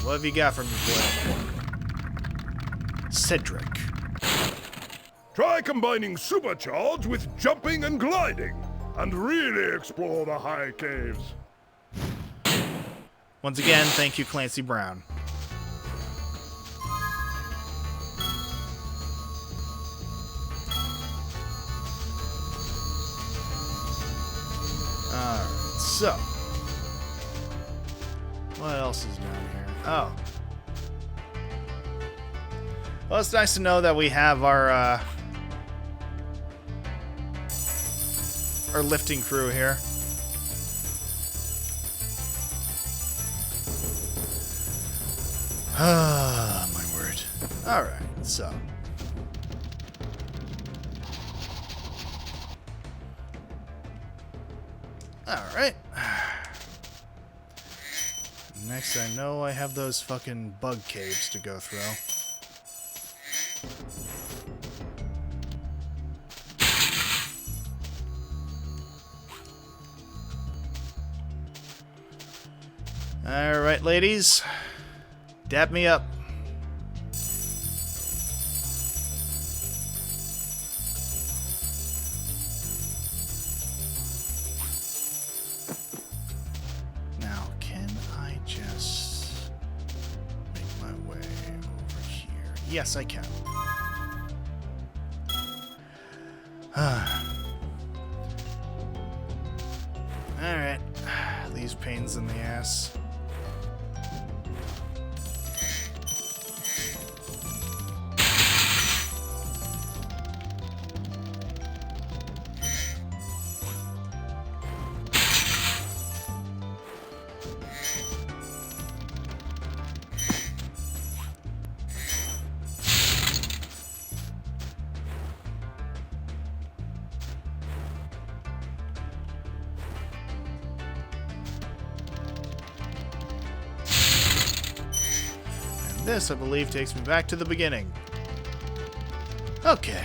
What have you got from your boy? Cedric. Try combining supercharge with jumping and gliding, and really explore the high caves. Once again, thank you, Clancy Brown. Alright, so. What else is down here? Oh. Well, it's nice to know that we have our lifting crew here. Ah, my word. Alright, so. Alright. Next, I know I have those fucking bug caves to go through. Alright, ladies. Dap me up. Now, can I just make my way over here? Yes, I can. Alright. These pains in the ass. This, I believe, takes me back to the beginning. Okay.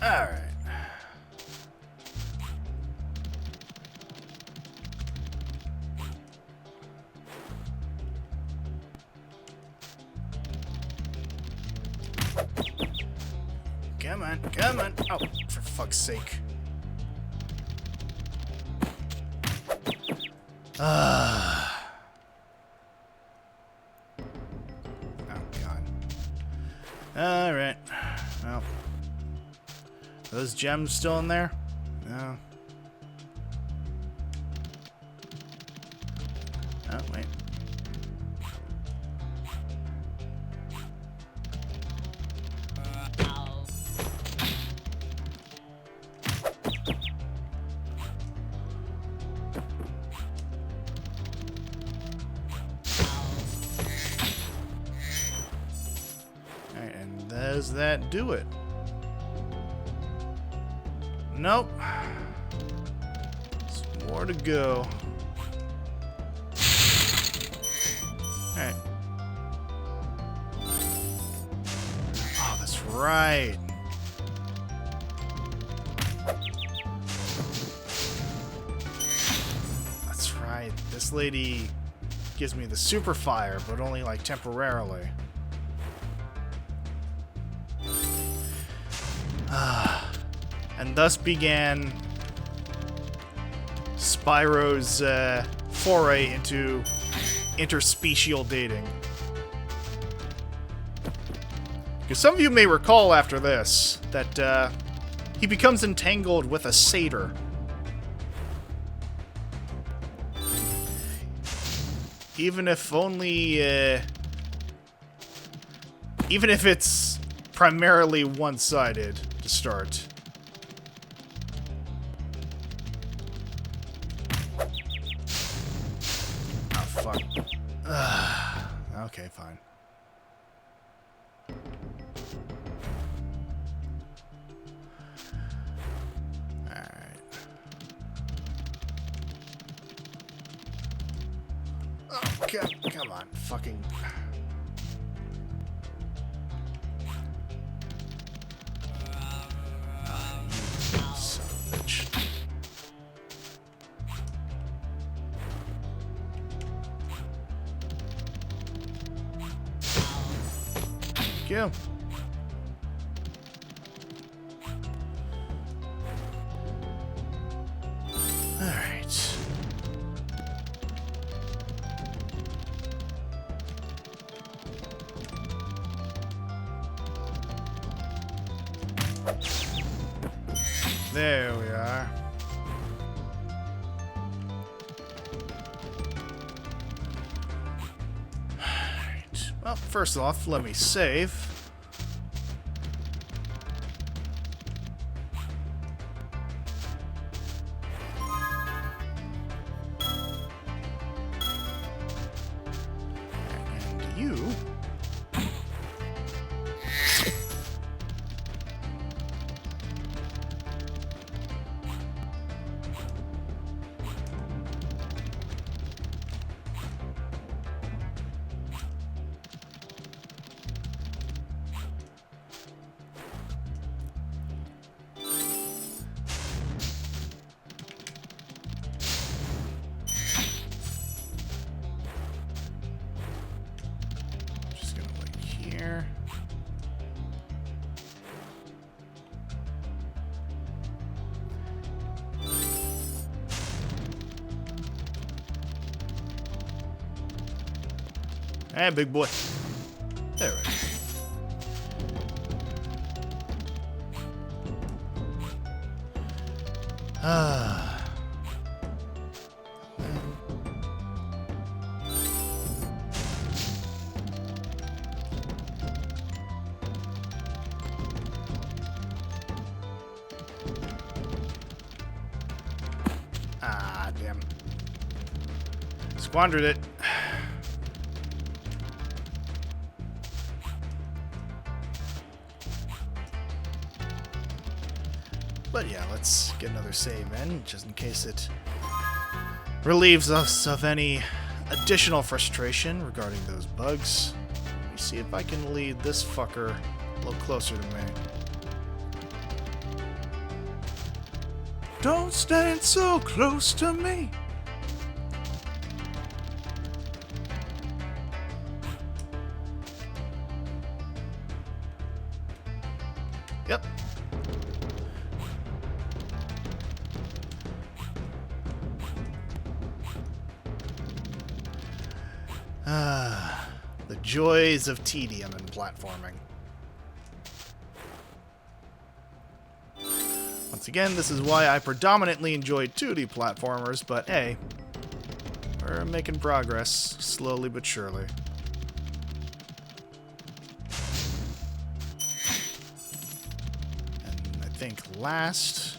Alright. Come on, come on. Oh, for fuck's sake. Oh, God. Alright. Well. Are those gems still in there? No. Oh, wait. Does that do it? Nope. There's more to go. Alright. Oh, that's right. That's right. This lady gives me the super fire, but only like temporarily. And thus began Spyro's foray into interspecial dating. Because some of you may recall after this that he becomes entangled with a satyr. Even if only... even if it's primarily one-sided to start. Okay, fine. Alright. Oh, come on, fucking... Son of a bitch. You. All right. There we are. Well, first off, let me save. Hey, big boy. There we go. Damn. Squandered it. But yeah, let's get another save in, just in case it relieves us of any additional frustration regarding those bugs. Let me see if I can lead this fucker a little closer to me. Don't stand so close to me. Yep. The joys of tedium in platforming. Once again, this is why I predominantly enjoy 2D platformers, but hey, we're making progress, slowly but surely. And I think last...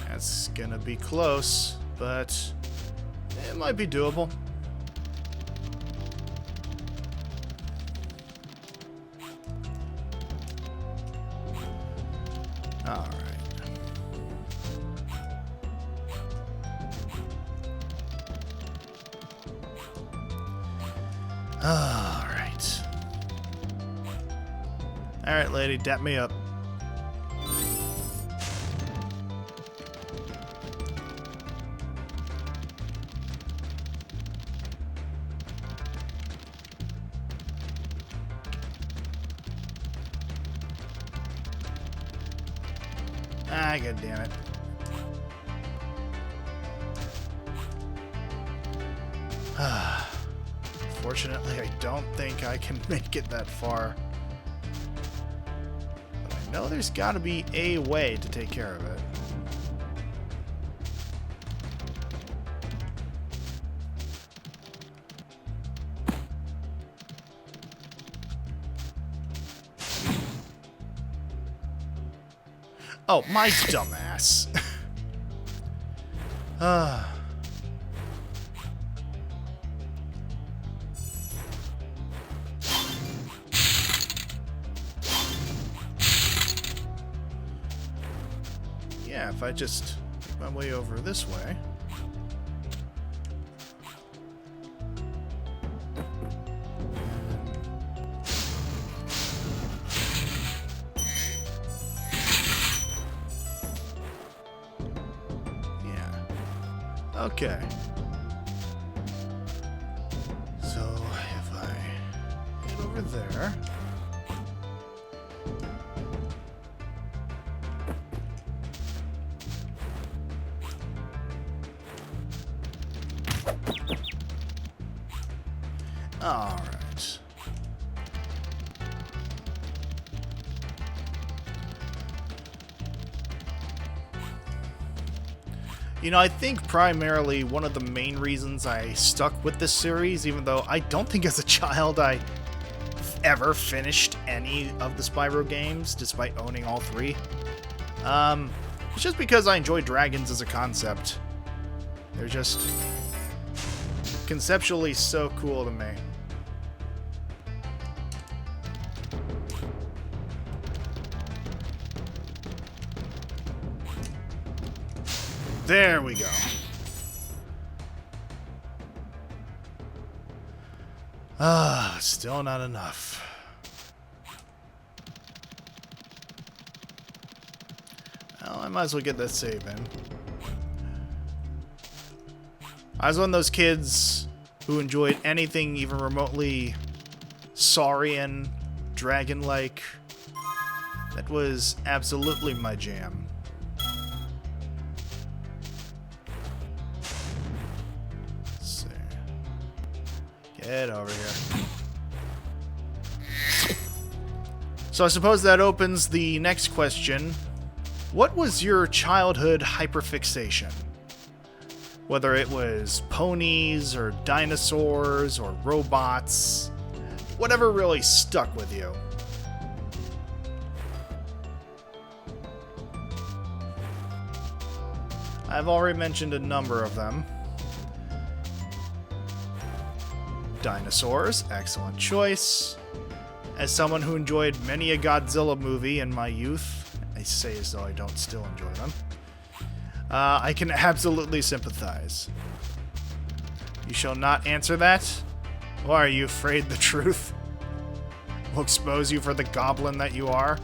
That's gonna be close, but it might be doable. Alright. Alright. Alright, lady, dap me up. Ah, god damn it. Fortunately, I don't think I can make it that far. But I know there's got to be a way to take care of it. Oh, my dumbass. Yeah, if I just make my way over this way. Okay. So, if I head over there... Alright. You know, I think primarily one of the main reasons I stuck with this series, even though I don't think as a child I ever finished any of the Spyro games, despite owning all three, it's just because I enjoy dragons as a concept. They're just conceptually so cool to me. There we go. Still not enough. Well, I might as well get that save in. I was one of those kids who enjoyed anything even remotely saurian, dragon-like, That was absolutely my jam. Let's see. Get over here. So I suppose that opens the next question. What was your childhood hyperfixation? Whether it was ponies, or dinosaurs, or robots, whatever really stuck with you. I've already mentioned a number of them. Dinosaurs, excellent choice. As someone who enjoyed many a Godzilla movie in my youth, I say as though I don't still enjoy them, I can absolutely sympathize. You shall not answer that? Why, are you afraid the truth will expose you for the goblin that you are?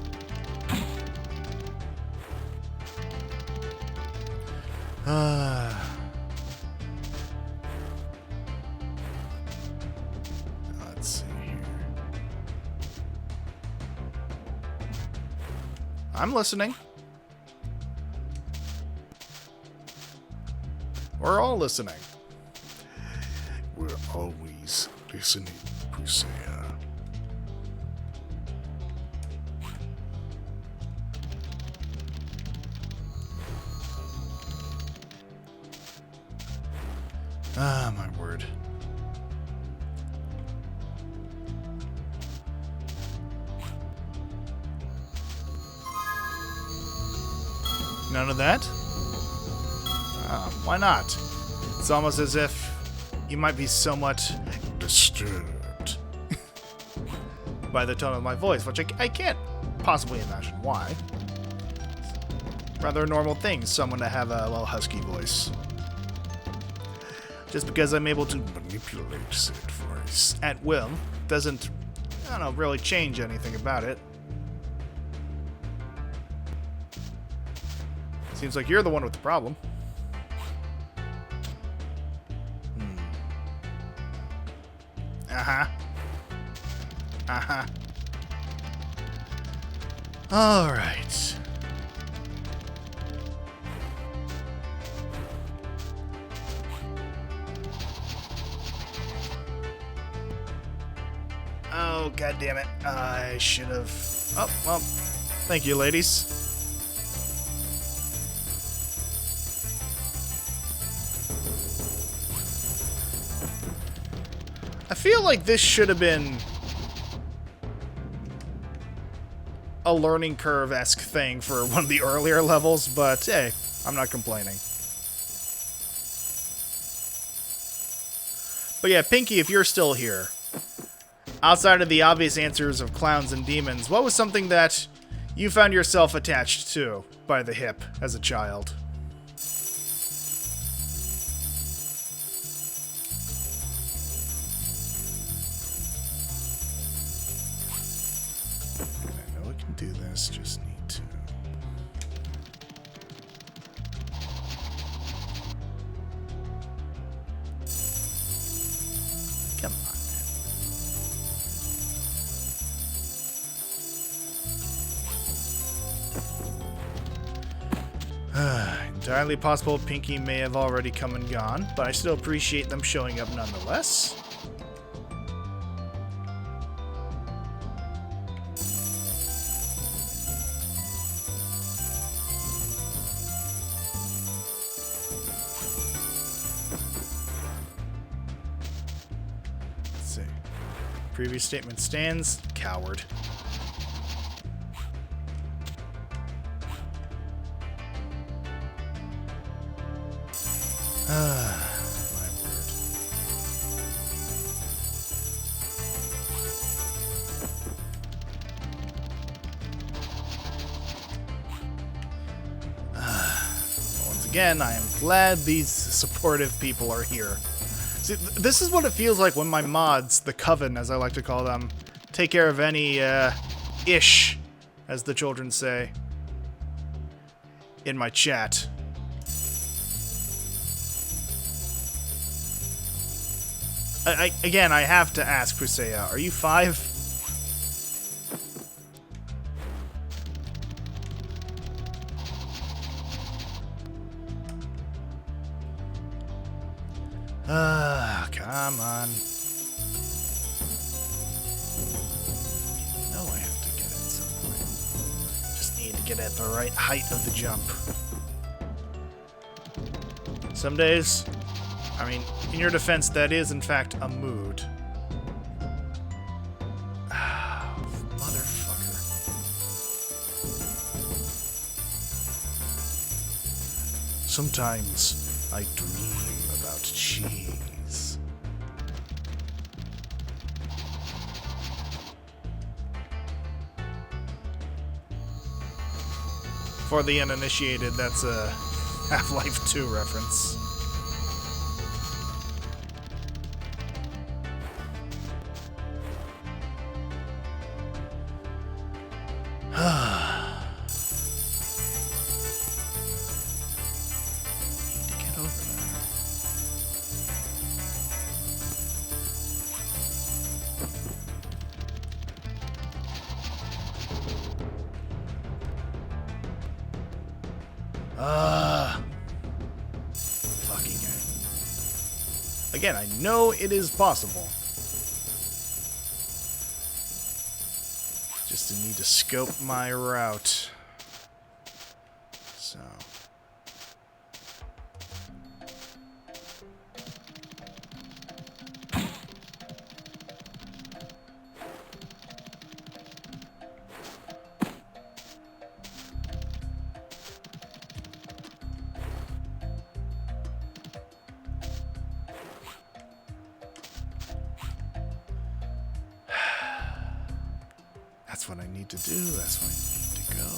Let's see here. I'm listening. We're all listening. We're always listening, Husea. Ah, my word. None of that? Why not? It's almost as if you might be somewhat disturbed by the tone of my voice, which I can't possibly imagine why. Rather a normal thing, someone to have a little husky voice. Just because I'm able to manipulate said voice at will doesn't, I don't know, really change anything about it. Seems like you're the one with the problem. Uh-huh. Uh-huh. All right. Oh, God damn it. I should have... Oh, well, thank you, ladies. I feel like this should have been a learning curve-esque thing for one of the earlier levels, but hey, I'm not complaining. But yeah, Pinky, if you're still here, outside of the obvious answers of clowns and demons, what was something that you found yourself attached to by the hip as a child? I know I can do this, just need to... Come on. Entirely possible Pinky may have already come and gone, but I still appreciate them showing up nonetheless. Let's see. Previous statement stands. Coward. My word. Once again, I am glad these supportive people are here. See, this is what it feels like when my mods, the Coven, as I like to call them, take care of any, ish, as the children say, in my chat. Again, I have to ask, Husea, are you 5? Come on. No, I have to get it at some point. Just need to get at the right height of the jump. Some days, I mean, in your defense, that is in fact a mood. Motherfucker. Sometimes I dream about cheese. For the uninitiated, that's a Half-Life 2 reference. Need to get over there. Fucking it. Again, I know it is possible. Just need to scope my route. So. That's what I need to do. That's where I need to go.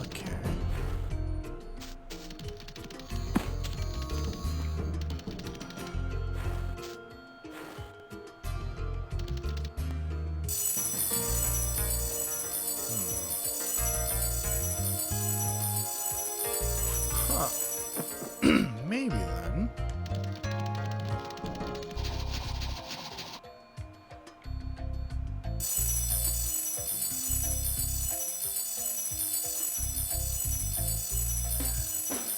Okay. Maybe then.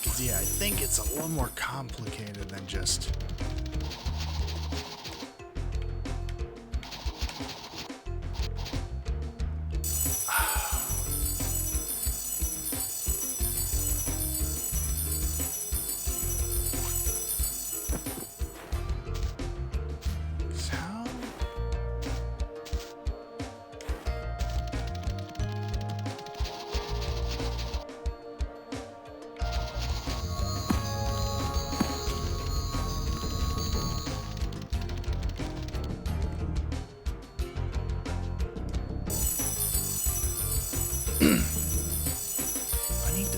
Because, yeah, I think it's a little more complicated than just...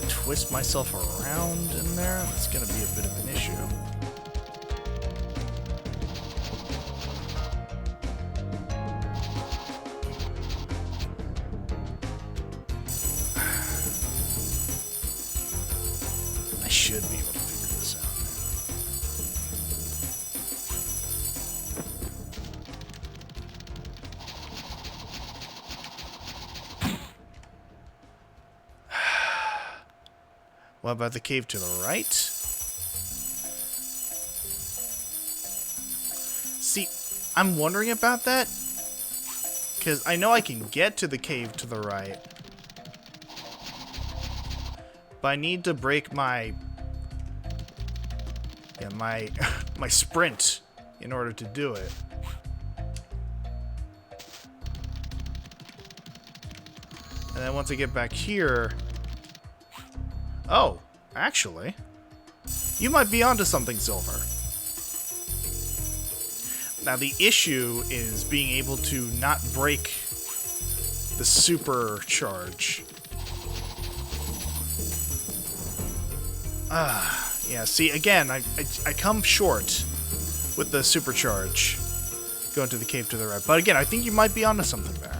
twist myself around in there, that's going to be a bit of an issue. I should be able to figure this out. What about the cave to the right? See, I'm wondering about that. Because I know I can get to the cave to the right. But I need to break my... yeah, my sprint in order to do it. And then once I get back here... oh, actually, you might be onto something, Silver. Now, the issue is being able to not break the supercharge. Yeah, see, again, I come short with the supercharge going to the cave to the right. But again, I think you might be onto something there.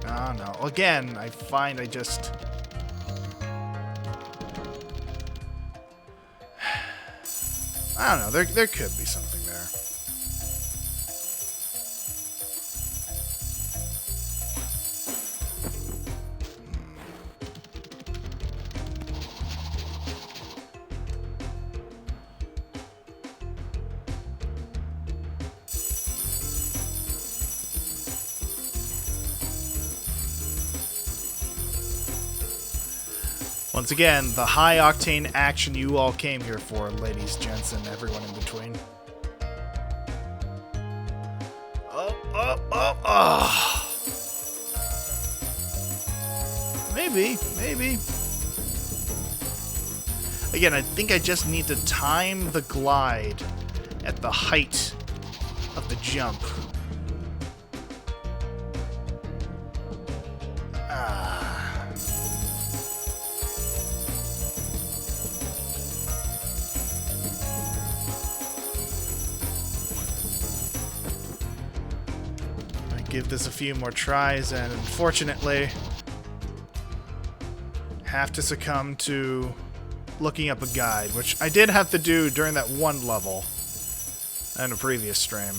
Oh, no. Again, I find I just... I don't know. There could be something there. Once again, the high-octane action you all came here for, ladies, gents, and everyone in between. Oh. Maybe. Again, I think I just need to time the glide at the height of the jump. Give this a few more tries, and unfortunately have to succumb to looking up a guide, which I did have to do during that one level in a previous stream.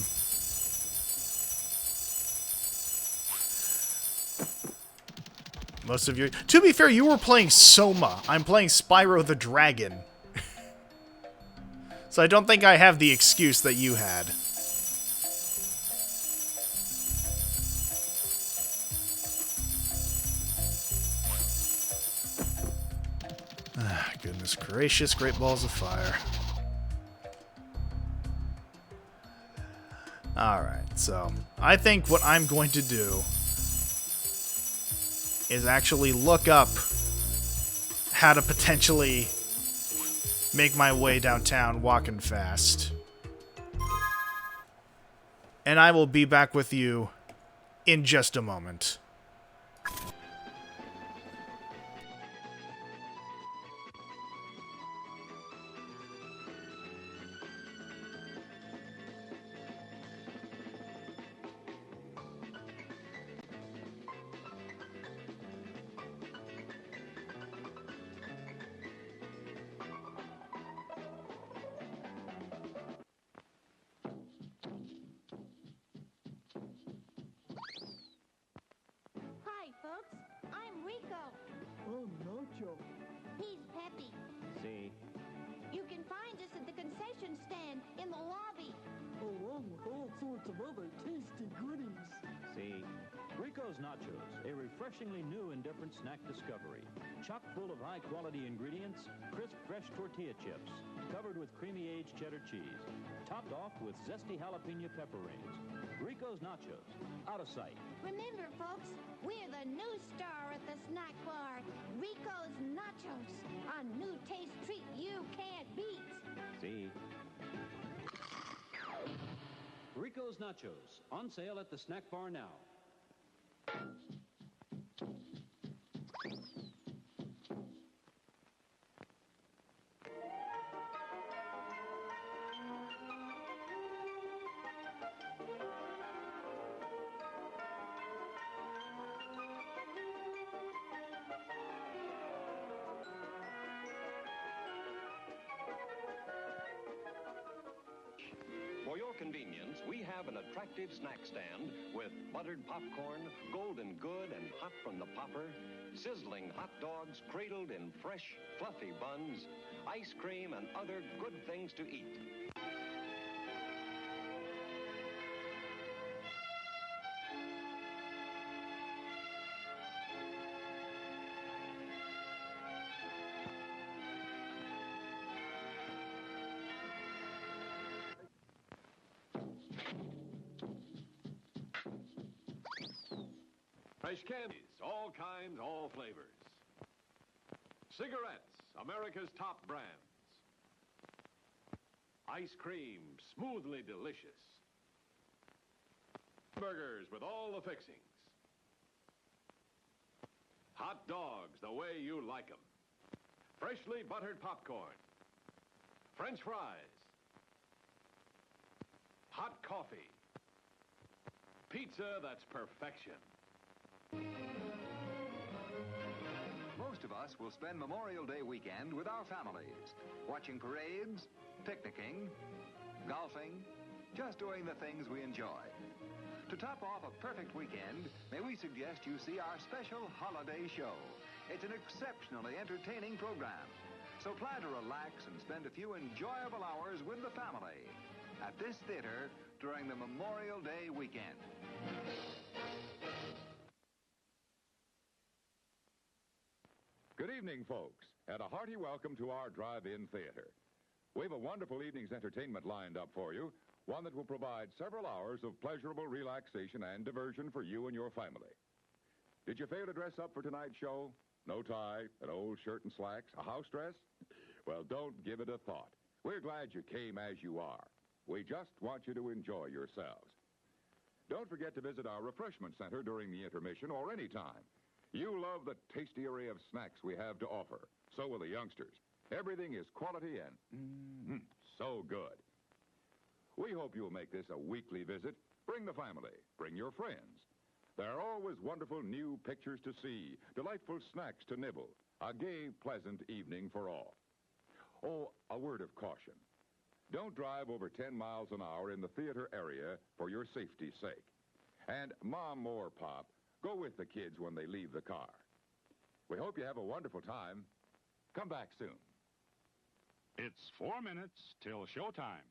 Most of you... To be fair, you were playing Soma. I'm playing Spyro the Dragon. So I don't think I have the excuse that you had. Goodness gracious, great balls of fire. Alright, so I think what I'm going to do is actually look up how to potentially make my way downtown walking fast. And I will be back with you in just a moment. He's Peppy. See? You can find us at the concession stand in the lobby. Along with all sorts of other tasty goodies. See? Rico's Nachos, a refreshingly new and different snack discovery. Chock full of high-quality ingredients, crisp, fresh tortilla chips, covered with creamy aged cheddar cheese, topped off with zesty jalapeno pepper rings. Rico's Nachos, out of sight. Remember, folks, we're the new star at the snack bar. Rico's Nachos, a new taste treat you can't beat. See? Rico's Nachos, on sale at the snack bar now. For your convenience, we have an attractive snack stand with buttered popcorn, golden good and hot from the popper, sizzling hot dogs cradled in fresh, fluffy buns, ice cream, and other good things to eat. Fresh candies, all kinds, all flavors. Cigarettes, America's top brands. Ice cream, smoothly delicious. Burgers with all the fixings. Hot dogs the way you like them. Freshly buttered popcorn. French fries. Hot coffee. Pizza that's perfection. Most of us will spend Memorial Day weekend with our families, watching parades, picnicking, golfing, just doing the things we enjoy. To top off a perfect weekend, may we suggest you see our special holiday show. It's an exceptionally entertaining program. So plan to relax and spend a few enjoyable hours with the family at this theater during the Memorial Day weekend. Good evening, folks, and a hearty welcome to our drive-in theater. We have a wonderful evening's entertainment lined up for you, one that will provide several hours of pleasurable relaxation and diversion for you and your family. Did you fail to dress up for tonight's show? No tie, an old shirt and slacks, a house dress? Well, don't give it a thought. We're glad you came as you are. We just want you to enjoy yourselves. Don't forget to visit our refreshment center during the intermission or any time. You love the tasty array of snacks we have to offer. So will the youngsters. Everything is quality and so good. We hope you'll make this a weekly visit. Bring the family. Bring your friends. There are always wonderful new pictures to see, delightful snacks to nibble, a gay, pleasant evening for all. Oh, a word of caution. Don't drive over 10 miles an hour in the theater area for your safety's sake. And Mom or Pop, go with the kids when they leave the car. We hope you have a wonderful time. Come back soon. It's 4 minutes till showtime.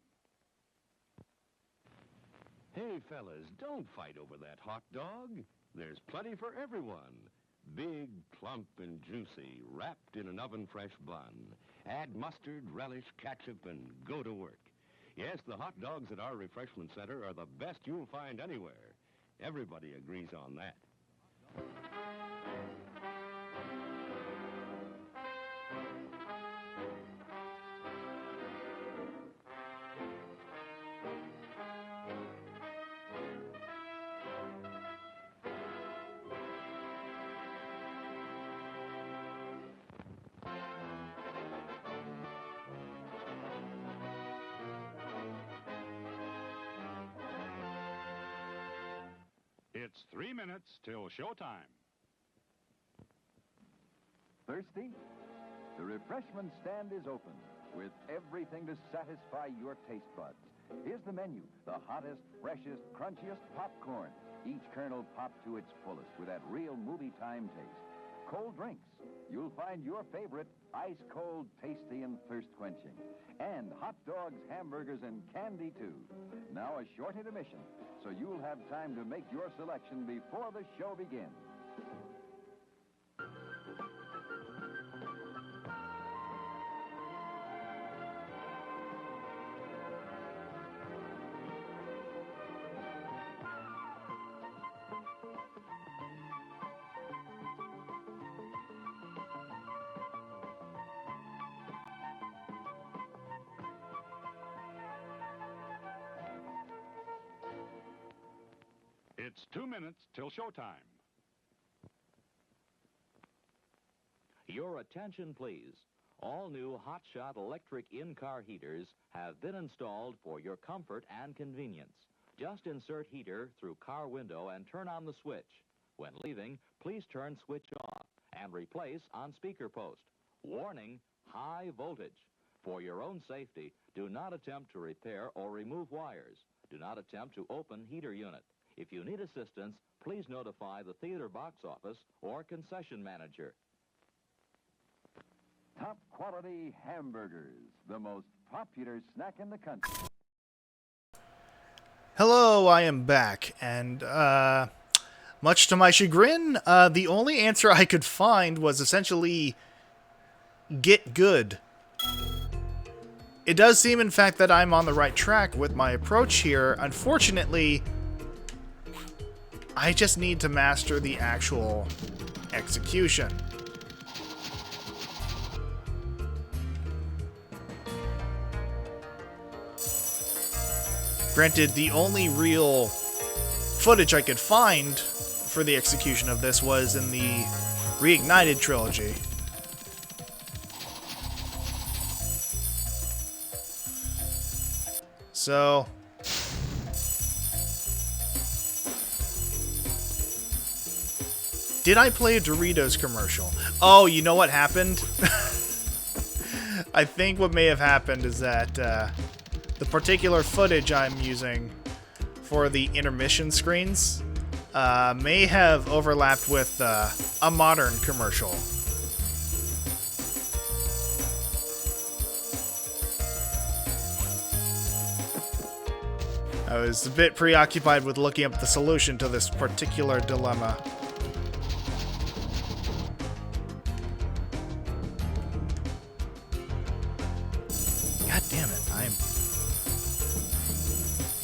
Hey, fellas, don't fight over that hot dog. There's plenty for everyone. Big, plump, and juicy, wrapped in an oven-fresh bun. Add mustard, relish, ketchup, and go to work. Yes, the hot dogs at our refreshment center are the best you'll find anywhere. Everybody agrees on that. It's 3 minutes till showtime. Thirsty? The refreshment stand is open with everything to satisfy your taste buds. Here's the menu. The hottest, freshest, crunchiest popcorn. Each kernel popped to its fullest with that real movie time taste. Cold drinks. You'll find your favorite ice cold, tasty, and thirst quenching. And hot dogs, hamburgers, and candy, too. Now a short intermission, so you'll have time to make your selection before the show begins. It's 2 minutes till showtime. Your attention, please. All new hotshot electric in-car heaters have been installed for your comfort and convenience. Just insert heater through car window and turn on the switch. When leaving, please turn switch off and replace on speaker post. Warning, high voltage. For your own safety, do not attempt to repair or remove wires. Do not attempt to open heater unit. If you need assistance, please notify the theater box office or concession manager. Top quality hamburgers, the most popular snack in the country. Hello, I am back, and much to my chagrin, the only answer I could find was essentially get good. It does seem, in fact, that I'm on the right track with my approach here. Unfortunately, I just need to master the actual execution. Granted, the only real footage I could find for the execution of this was in the Reignited trilogy. So Did I play a Doritos commercial? Oh, you know what happened? I think what may have happened is that the particular footage I'm using for the intermission screens may have overlapped with a modern commercial. I was a bit preoccupied with looking up the solution to this particular dilemma. God damn it,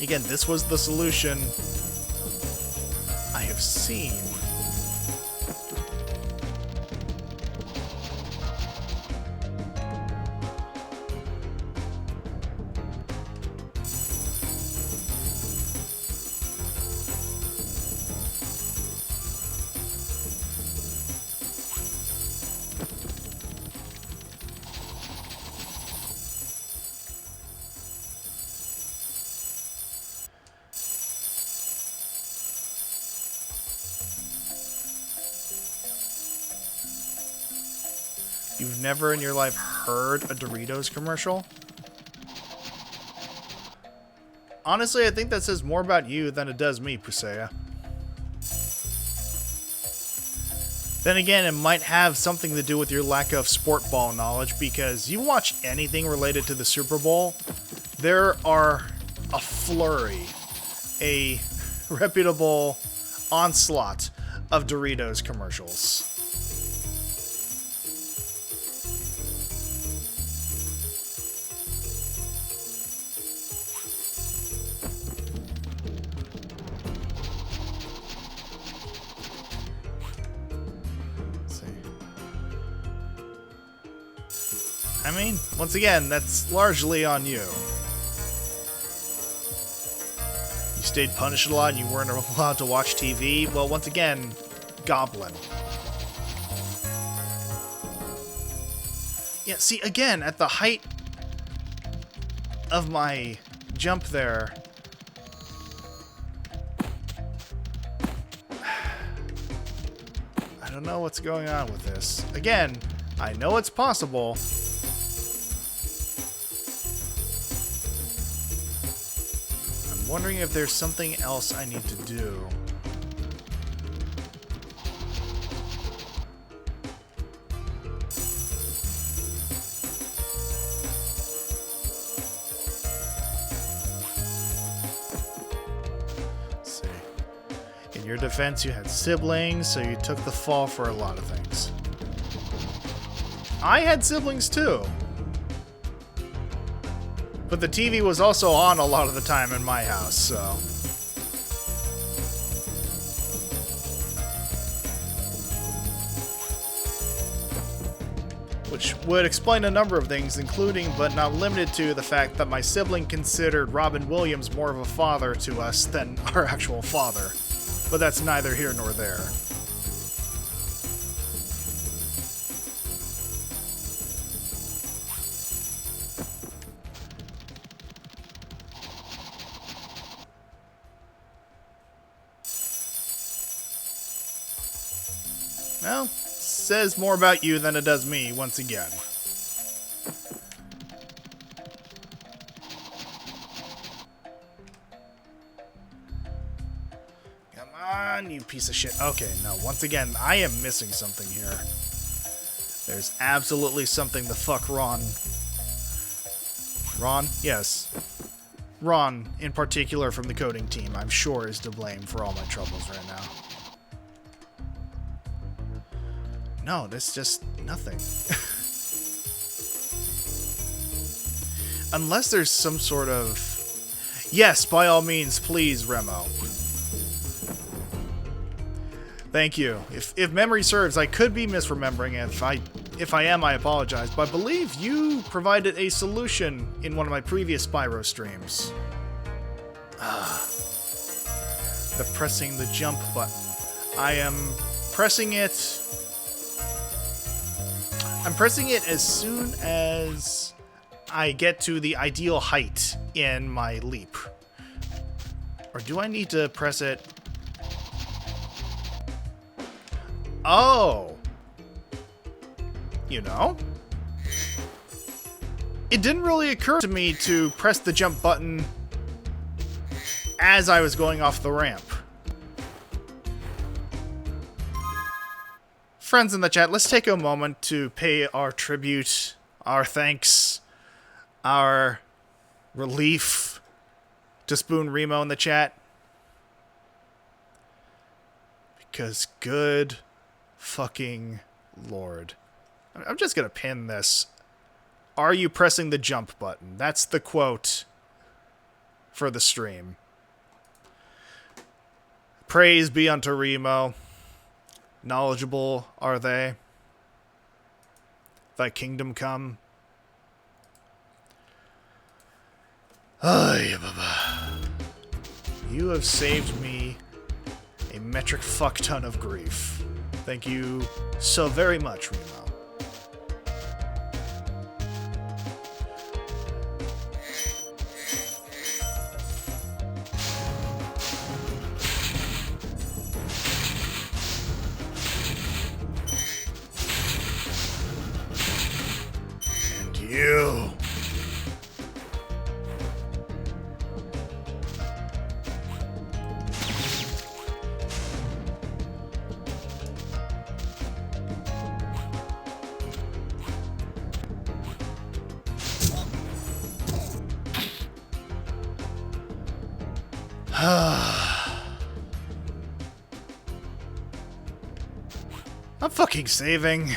Again, this was the solution I have seen. You've never in your life heard a Doritos commercial? Honestly, I think that says more about you than it does me, Pusea. Then again, it might have something to do with your lack of sport ball knowledge, because you watch anything related to the Super Bowl, there are a flurry, a reputable onslaught of Doritos commercials. I mean, once again, that's largely on you. You stayed punished a lot and you weren't allowed to watch TV. Well, once again, Goblin. Yeah, see, again, at the height of my jump there, I don't know what's going on with this. Again, I know it's possible. Wondering if there's something else I need to do. Let's see. In your defense, you had siblings, so you took the fall for a lot of things. I had siblings too. But the TV was also on a lot of the time in my house, so... Which would explain a number of things, including, but not limited to, the fact that my sibling considered Robin Williams more of a father to us than our actual father. But that's neither here nor there. Well, says more about you than it does me, once again. Come on, you piece of shit. Okay, no, once again, I am missing something here. There's absolutely something the fuck Ron... Ron? Yes. Ron, in particular from the coding team, I'm sure is to blame for all my troubles right now. No, that's just nothing. Unless there's some sort of... Yes, by all means, please, Remo. Thank you. If memory serves, I could be misremembering. If I am, I apologize. But I believe you provided a solution in one of my previous Spyro streams. The pressing the jump button. I am pressing it... I'm pressing it as soon as I get to the ideal height in my leap. Or do I need to press it? Oh. You know? It didn't really occur to me to press the jump button as I was going off the ramp. Friends in the chat, let's take a moment to pay our tribute, our thanks, our relief to Spoon Remo in the chat. Because good fucking Lord. I'm just gonna pin this. Are you pressing the jump button? That's the quote for the stream. Praise be unto Remo. Knowledgeable are they. Thy kingdom come. Ay, baba. You have saved me a metric fuck ton of grief. Thank you so very much, Remo. And you. I'm fucking saving.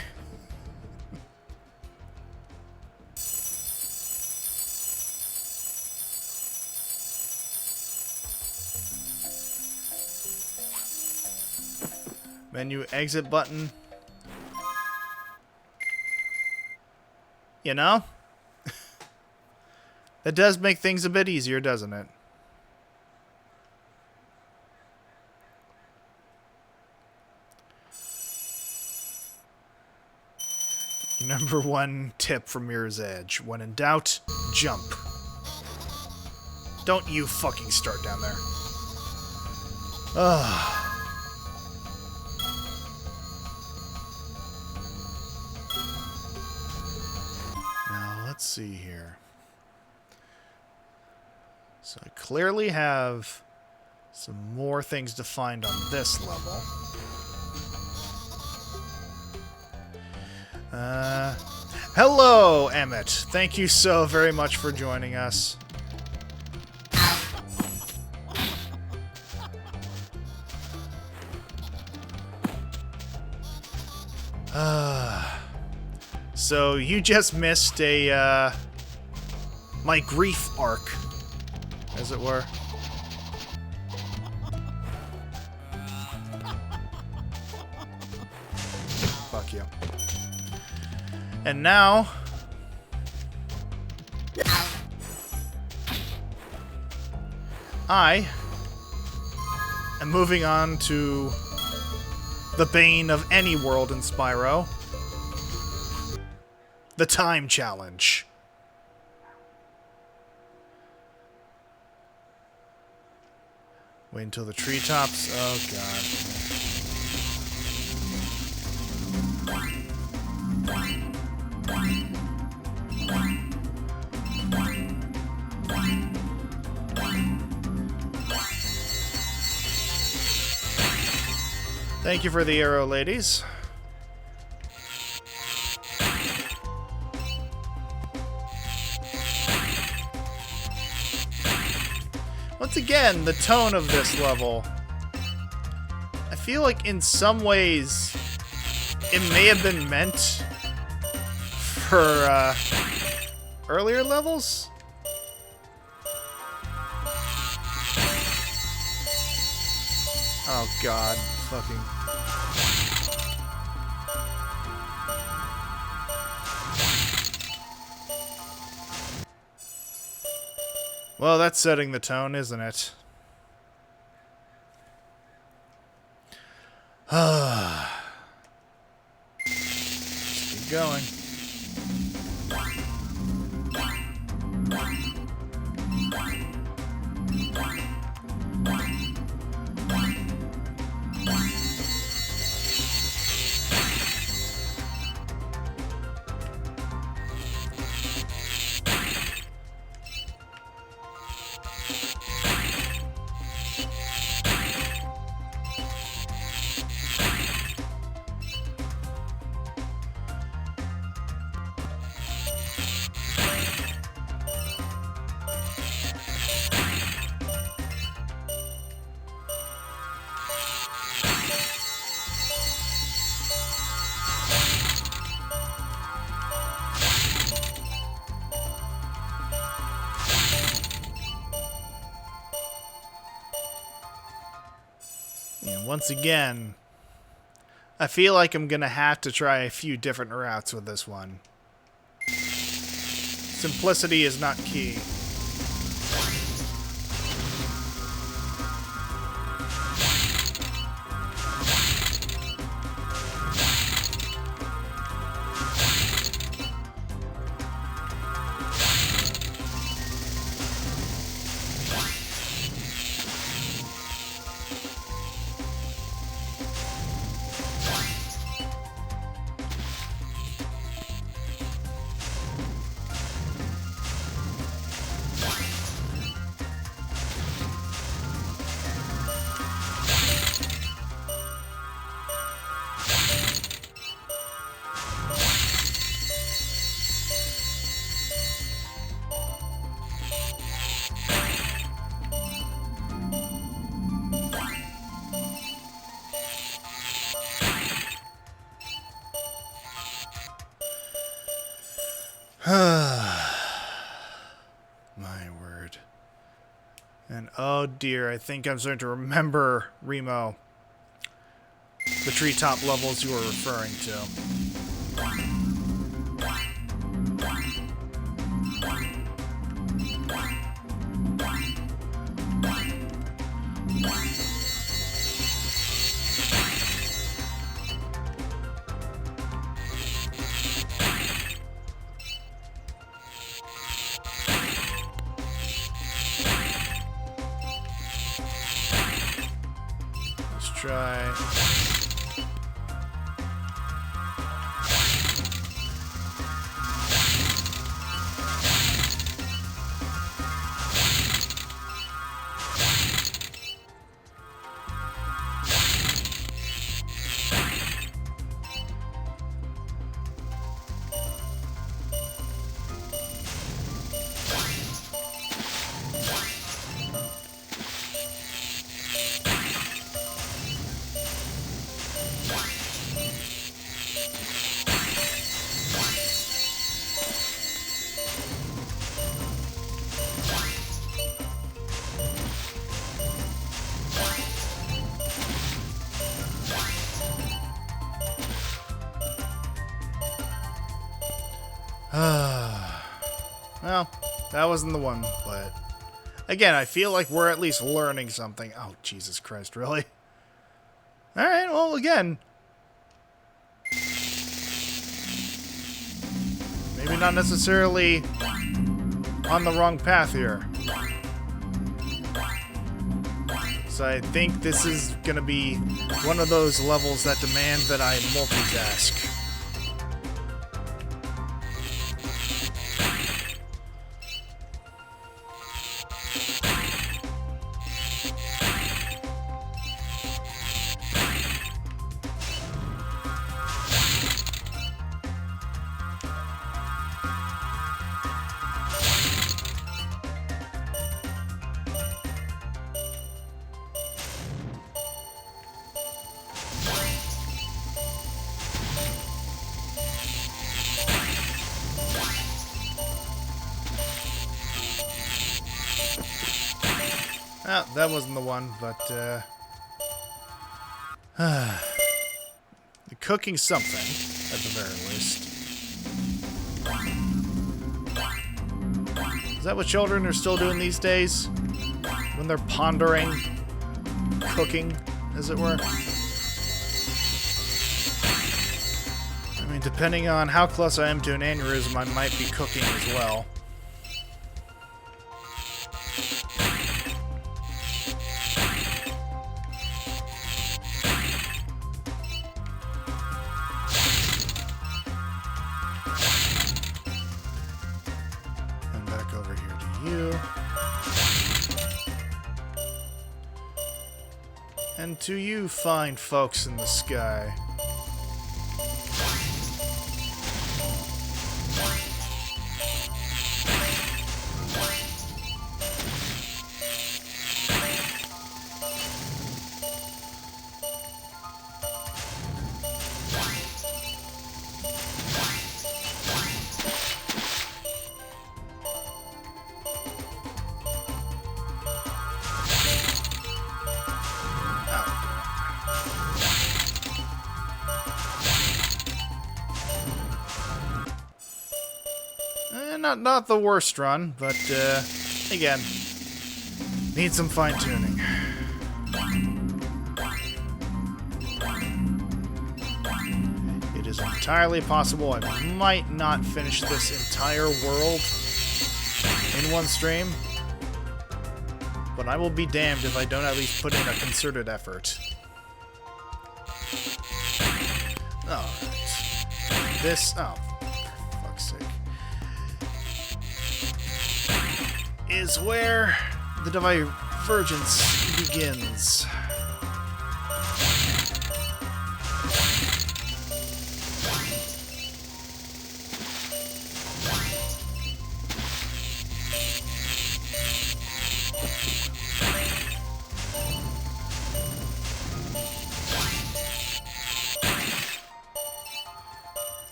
Menu exit button. You know? That does make things a bit easier, doesn't it? Number one tip from Mirror's Edge. When in doubt, jump. Don't you fucking start down there. Ugh. Now, let's see here. So I clearly have some more things to find on this level. Hello, Emmett. Thank you so very much for joining us. So you just missed a, my grief arc, as it were. Fuck you. And now, I am moving on to the bane of any world in Spyro, the time challenge. Wait until the treetops. Oh god. Thank you for the arrow, ladies. Once again, the tone of this level, I feel like in some ways it may have been meant for earlier levels. Oh god, fucking. Well, that's setting the tone, isn't it? Let's keep going. once again, I feel like I'm gonna have to try a few different routes with this one. Simplicity is not key. My word. And oh dear, I think I'm starting to remember, Remo, the treetop levels you were referring to. Try. Well, that wasn't the one, but again, I feel like we're at least learning something. Oh, Jesus Christ, really? Alright, well, again, maybe not necessarily on the wrong path here. So I think this is going to be one of those levels that demand that I multitask. Oh, that wasn't the one, but, cooking something, at the very least. Is that what children are still doing these days? When they're pondering cooking, as it were? I mean, depending on how close I am to an aneurysm, I might be cooking as well. And to you fine folks in the sky. Not the worst run, but again, need some fine-tuning. It is entirely possible I might not finish this entire world in one stream, but I will be damned if I don't at least put in a concerted effort. Alright. This, oh, for fuck's sake, is where the divergence begins.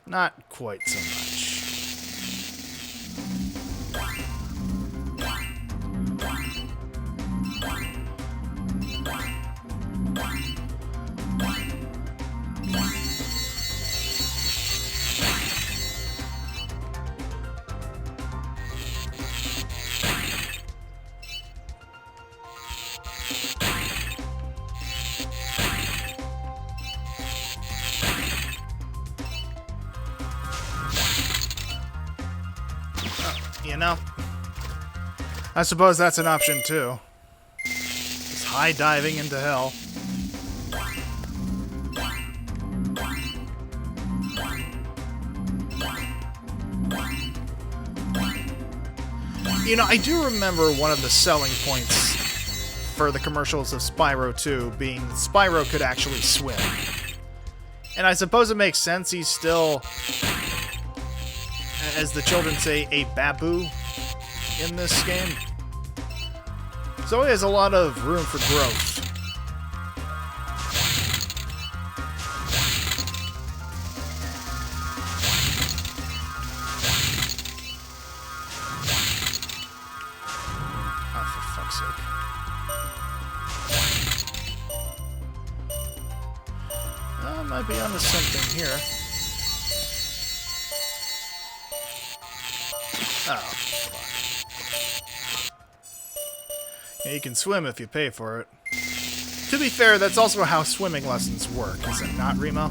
Not quite so much. You know, I suppose that's an option too. Just high diving into hell. You know, I do remember one of the selling points for the commercials of Spyro 2 being Spyro could actually swim. And I suppose it makes sense he's still, as the children say, a baboo in this game. So he has a lot of room for growth. Oh, for fuck's sake. I might be onto something here. Oh, fuck. Yeah, you can swim if you pay for it. To be fair, that's also how swimming lessons work, is it not, Remo?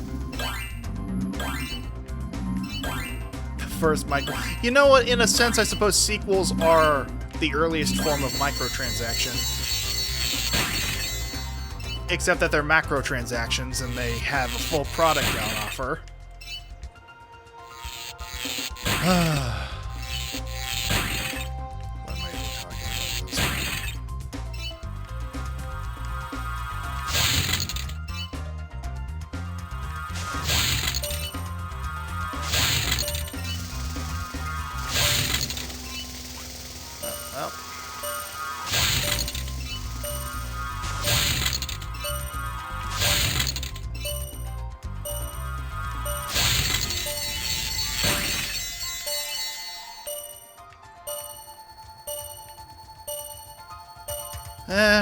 The first micro... You know what? In a sense, I suppose sequels are the earliest form of microtransaction. Except that they're macrotransactions and they have a full product on offer.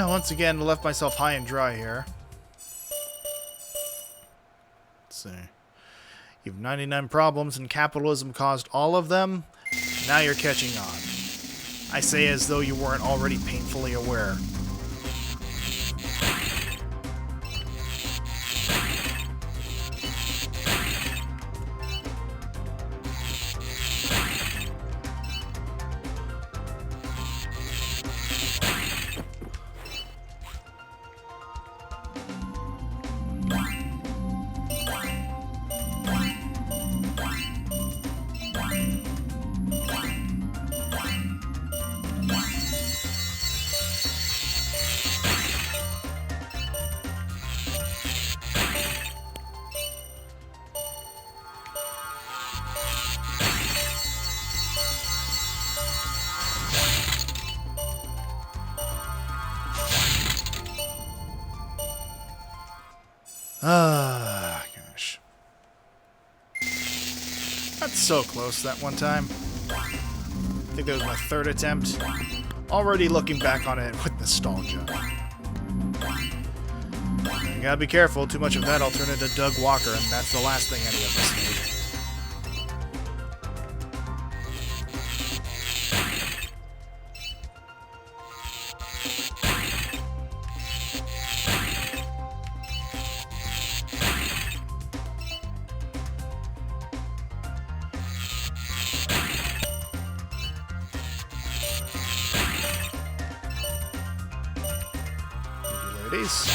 Once again, left myself high and dry here. Let's see. You've 99 problems and capitalism caused all of them. Now you're catching on. I say as though you weren't already painfully aware. Ah, gosh. Not so close that one time. I think that was my third attempt. Already looking back on it with nostalgia. You gotta be careful. Too much of that, I'll turn into Doug Walker, and that's the last thing any of us need. Ladies.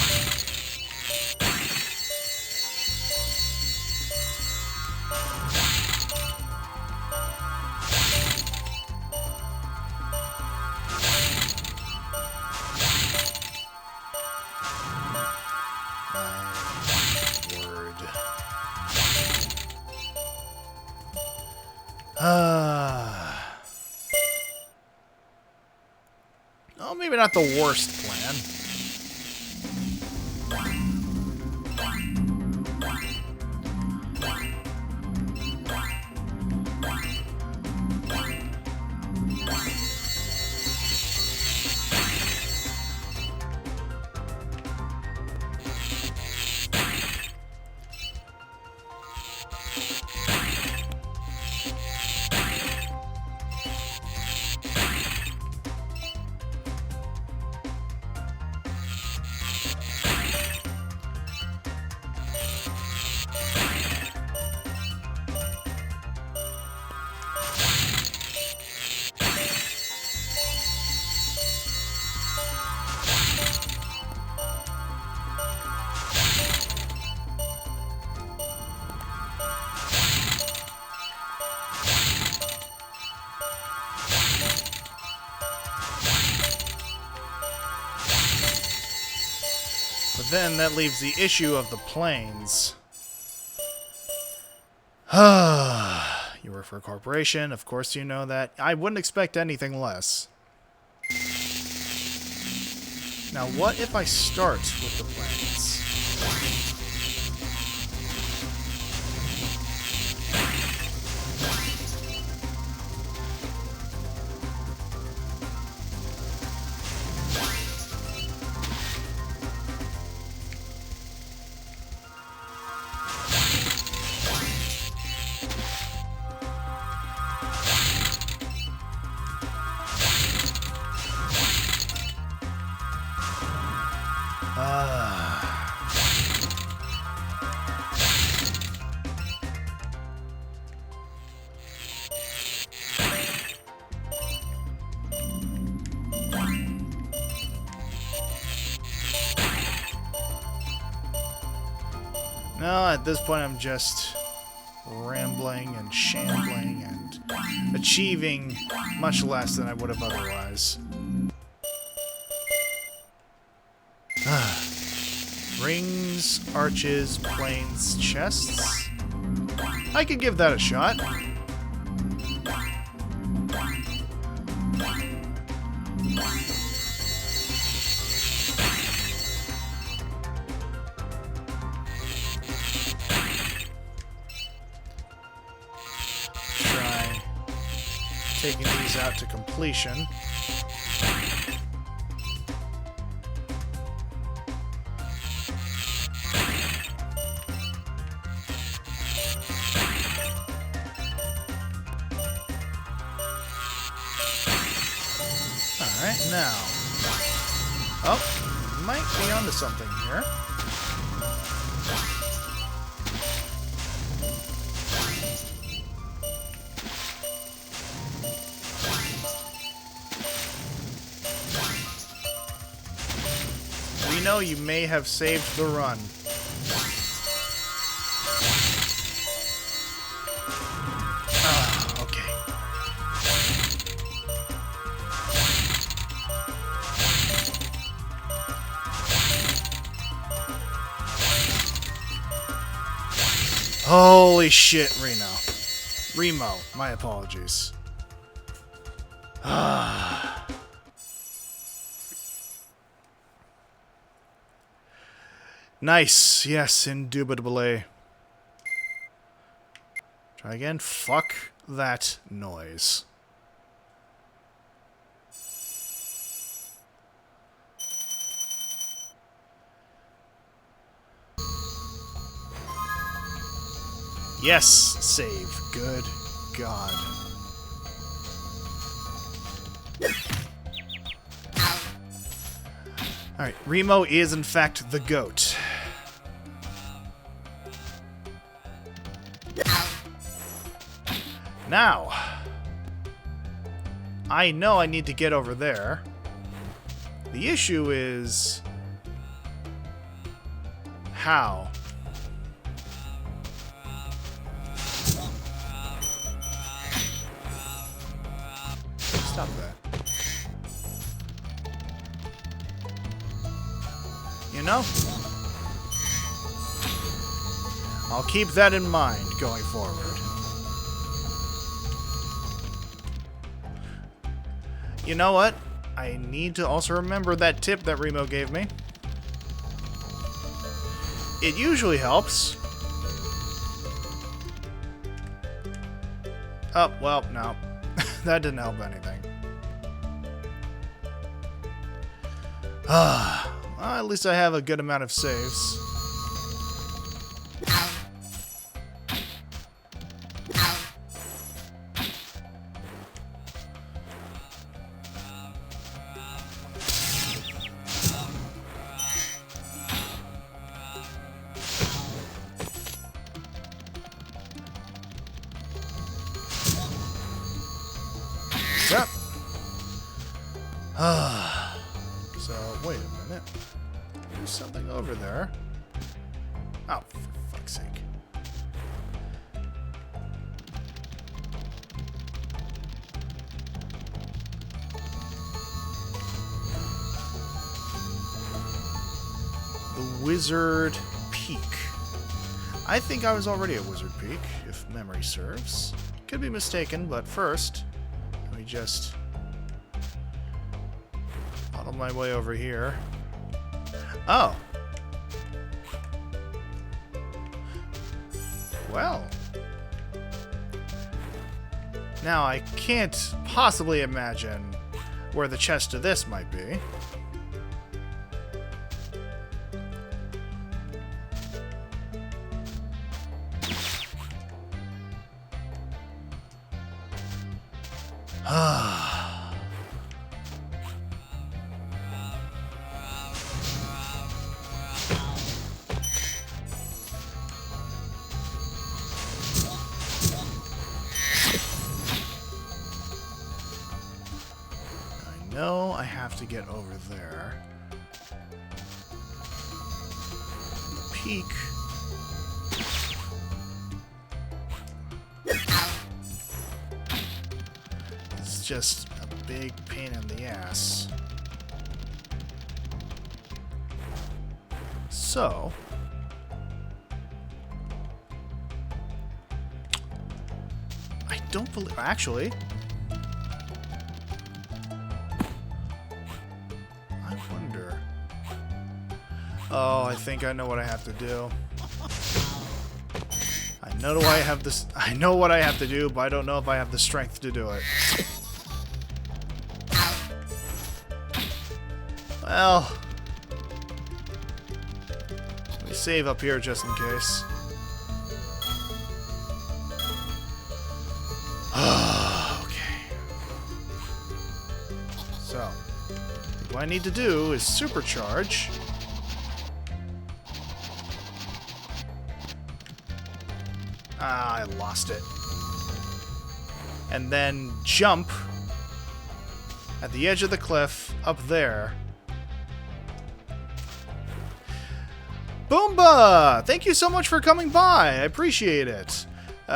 Oh, maybe not the worst plan. But then that leaves the issue of the planes. You work for a corporation, of course you know that. I wouldn't expect anything less. Now, what if I start with the planes? No, at this point I'm just rambling and shambling and achieving much less than I would have otherwise. Rings, arches, planes, chests. I could give that a shot. Try taking these out to completion. Alright, now. Oh, might be onto something here. We know you may have saved the run. Holy shit, Remo, my apologies. Nice, yes, indubitably. Try again. Fuck that noise. Yes, save. Good God. Alright, Remo is in fact the goat. Now, I know I need to get over there. The issue is how? Stop that. You know? I'll keep that in mind going forward. You know what? I need to also remember that tip that Remo gave me. It usually helps. Oh, well, no. That didn't help anything. Well, at least I have a good amount of saves. Yep. So, wait a minute. There's something over there. Oh, for fuck's sake. The Wizard Peak. I think I was already at Wizard Peak, if memory serves. Could be mistaken, but first, let me just follow my way over here. Oh. Well. Now, I can't possibly imagine where the chest of this might be. No, I have to get over there. The peak. It's just a big pain in the ass. So, I don't believe. Actually, I wonder. Oh, I think I know what I have to do. I know I have this. I know what I have to do, but I don't know if I have the strength to do it. Well, let me save up here just in case. Okay. So, what I need to do is supercharge. Ah, I lost it. And then jump at the edge of the cliff up there. Boomba! Thank you so much for coming by. I appreciate it.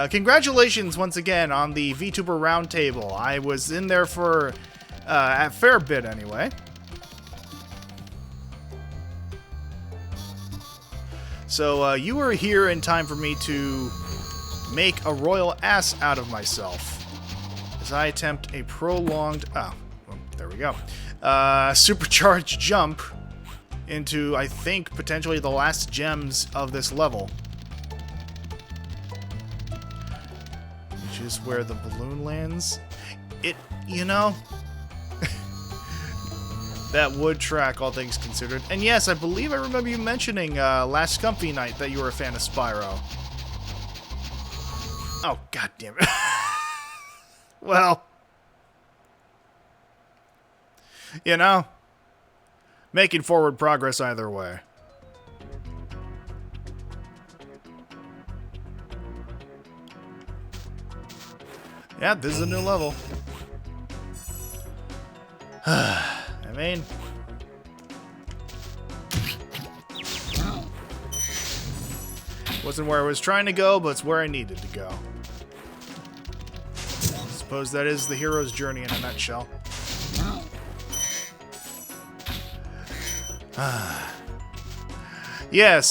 Congratulations once again on the VTuber Roundtable. I was in there for a fair bit anyway. So you were here in time for me to make a royal ass out of myself as I attempt a prolonged... Oh, well, there we go. Supercharged jump into, I think, potentially the last gems of this level. is where the balloon lands. You know, that would track, all things considered. And yes, I believe I remember you mentioning last Scumfy night that you were a fan of Spyro. Oh, god damn it. Well, you know, making forward progress either way. Yeah, this is a new level. I mean, wasn't where I was trying to go, but it's where I needed to go. I suppose that is the hero's journey in a nutshell. Yes,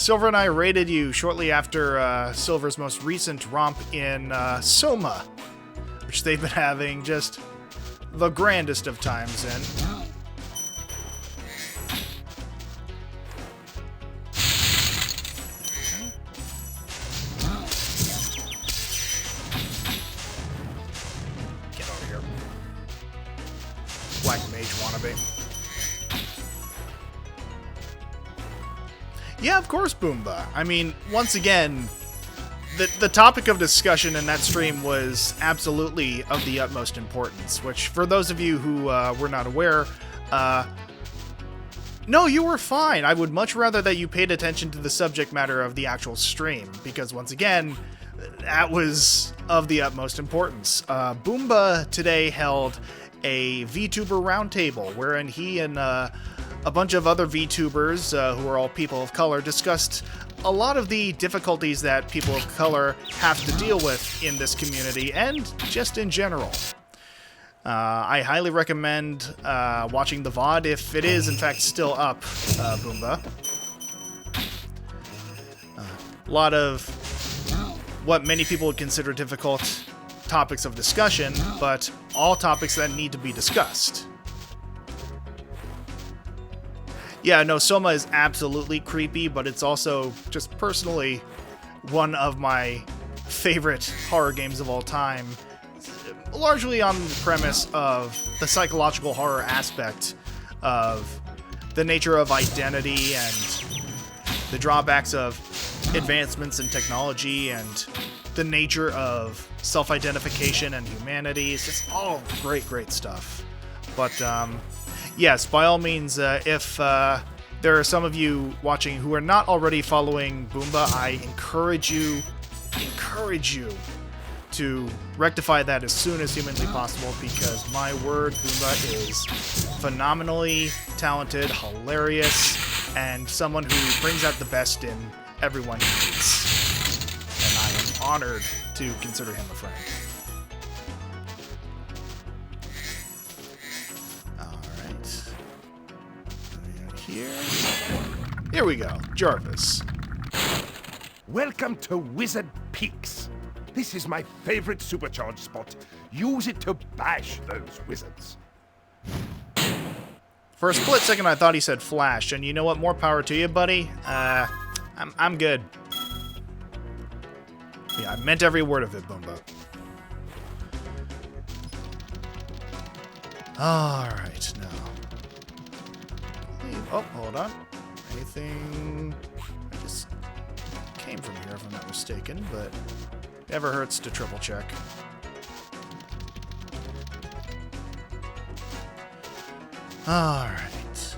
Silver and I raided you shortly after Silver's most recent romp in Soma, which they've been having just the grandest of times in. Get over here. Black mage wannabe. Yeah, of course, Boomba. I mean, once again, the topic of discussion in that stream was absolutely of the utmost importance, which, for those of you who were not aware, no, you were fine. I would much rather that you paid attention to the subject matter of the actual stream, because, once again, that was of the utmost importance. Boomba today held a VTuber roundtable, wherein he and a bunch of other VTubers, who are all people of color, discussed a lot of the difficulties that people of color have to deal with in this community, and just in general. I highly recommend watching the VOD, if it is in fact still up, Boomba. A lot of what many people would consider difficult topics of discussion, but all topics that need to be discussed. Yeah, no, Soma is absolutely creepy, but it's also, just personally, one of my favorite horror games of all time. Largely on the premise of the psychological horror aspect of the nature of identity and the drawbacks of advancements in technology and the nature of self-identification and humanity. It's just all great, great stuff. But, yes, by all means, if there are some of you watching who are not already following Boomba, I encourage you to rectify that as soon as humanly possible, because my word, Boomba is phenomenally talented, hilarious, and someone who brings out the best in everyone he meets. And I am honored to consider him a friend. Here we go, Jarvis. Welcome to Wizard Peaks. This is my favorite supercharged spot. Use it to bash those wizards. For a split second, I thought he said Flash, and you know what? More power to you, buddy. I'm good. Yeah, I meant every word of it, Boomba. All right, now. Oh, hold on. Anything? I just came from here, if I'm not mistaken, but never hurts to triple check. All right.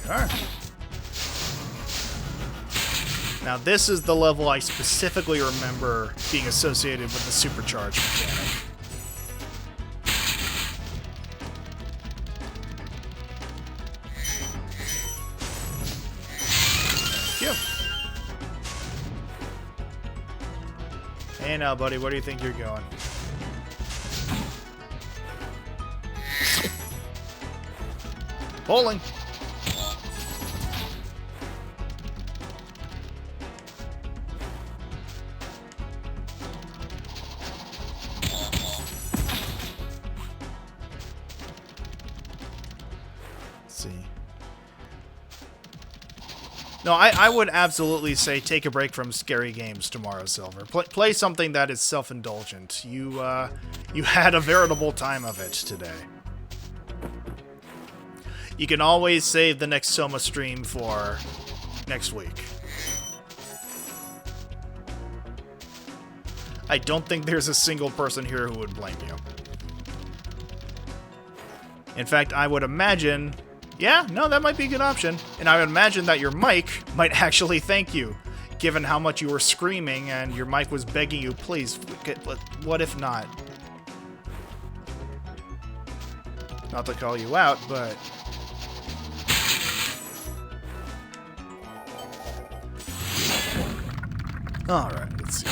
There we are. Now, this is the level I specifically remember being associated with the supercharge mechanic. Thank you. Hey now, buddy, where do you think you're going? Bowling. Let's see. No, I would absolutely say take a break from scary games tomorrow, Silver. Play something that is self-indulgent. You had a veritable time of it today. You can always save the next Soma stream for next week. I don't think there's a single person here who would blame you. In fact, I would imagine... Yeah, no, that might be a good option. And I would imagine that your mic might actually thank you, given how much you were screaming and your mic was begging you, please, what if not? Not to call you out, but... Alright, let's see.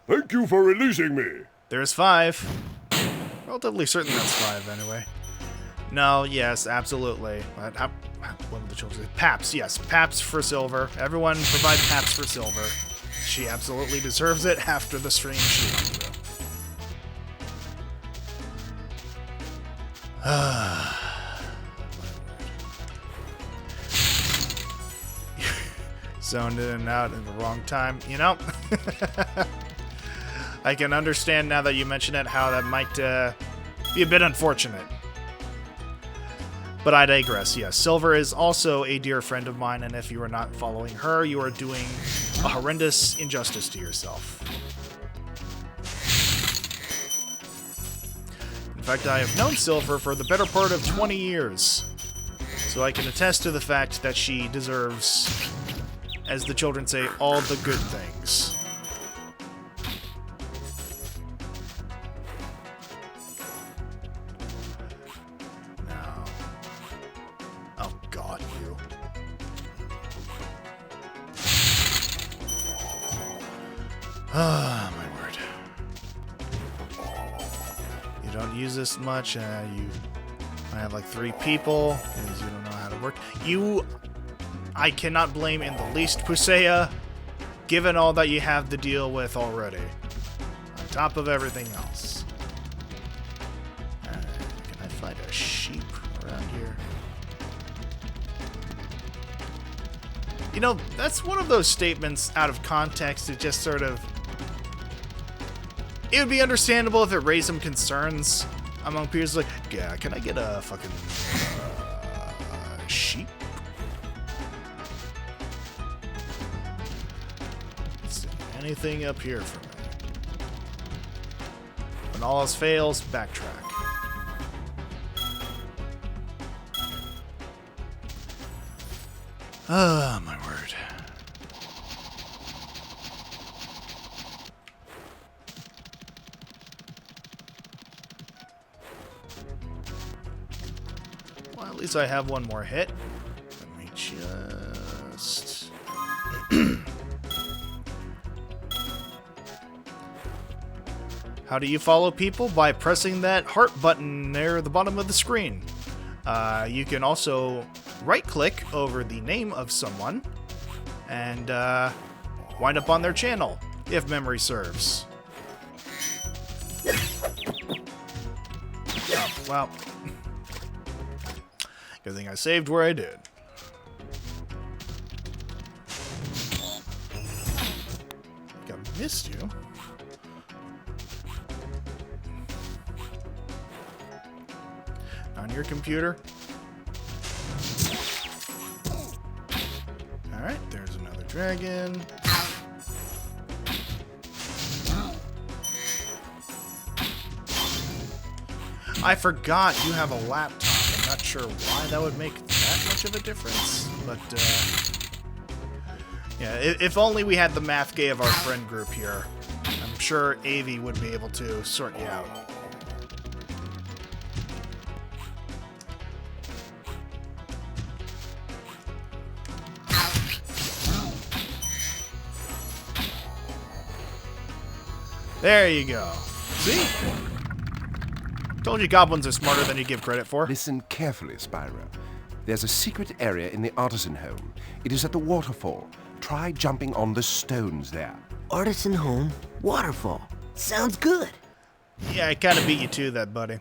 Thank you for releasing me. There's 5. Relatively certain that's 5, anyway. No, yes, absolutely. One of the children. Paps, yes. Paps for Silver. Everyone provide Paps for Silver. She absolutely deserves it after the stream she went through. Zoned in and out at the wrong time. You know? I can understand now that you mention it how that might be a bit unfortunate. But I digress, yes. Silver is also a dear friend of mine, and if you are not following her, you are doing a horrendous injustice to yourself. In fact, I have known Silver for the better part of 20 years, so I can attest to the fact that she deserves, as the children say, all the good things. Ah, my word. You don't use this much, you I have like 3 people, because you don't know how to work. I cannot blame in the least Pusea, given all that you have to deal with already. On top of everything else. Can I find a sheep around here? You know, that's one of those statements out of context that just sort of... It would be understandable if it raised some concerns among peers, like, yeah, can I get a fucking sheep? Let's see, anything up here for me? When all else fails, backtrack. Ah, my word. Well, at least I have one more hit. Let me just... How do you follow people? By pressing that heart button near the bottom of the screen. You can also right-click over the name of someone and wind up on their channel, if memory serves. Oh, well. Good thing I saved where I did. I think I missed you. On your computer. Alright, there's another dragon. I forgot you have a laptop. I'm not sure why that would make that much of a difference, but yeah, if only we had the math gay of our friend group here. I'm sure Avi would be able to sort you out. There you go. See? Told you goblins are smarter than you give credit for. Listen carefully, Spyro. There's a secret area in the artisan home. It is at the waterfall. Try jumping on the stones there. Artisan home, waterfall. Sounds good. Yeah, I kind of beat you to that, buddy.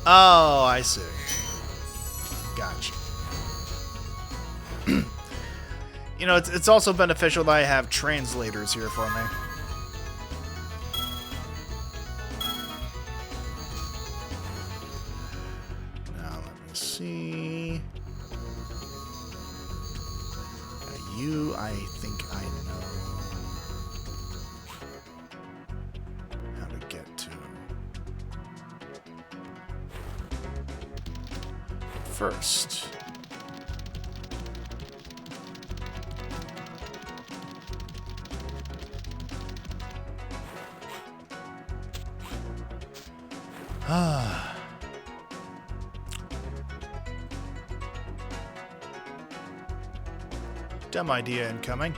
Oh, I see. Gotcha. You know, it's also beneficial that I have translators here for me. Now, let me see. You, I think I know how to get to. First. Dumb idea incoming.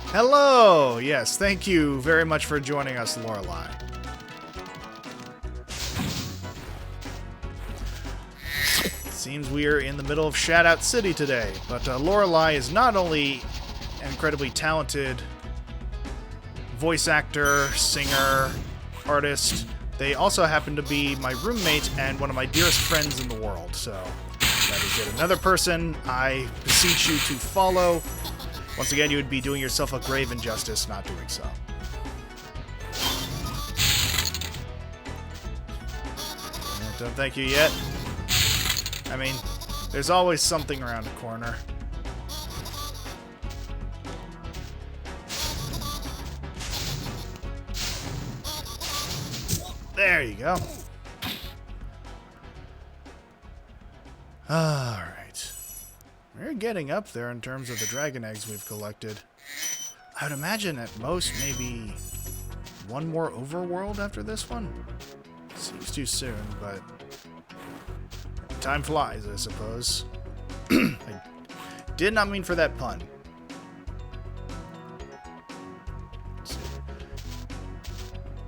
Hello! Yes, thank you very much for joining us, Lorelei. Seems we're in the middle of Shoutout City today, but Lorelei is not only an incredibly talented voice actor, singer, artist, they also happen to be my roommate and one of my dearest friends in the world, so that is yet another person I beseech you to follow. Once again, you would be doing yourself a grave injustice not doing so. Don't thank you yet. I mean, there's always something around the corner. There you go. Alright. We're getting up there in terms of the dragon eggs we've collected. I would imagine at most maybe one more overworld after this one. Seems too soon, but time flies, I suppose. I did not mean for that pun.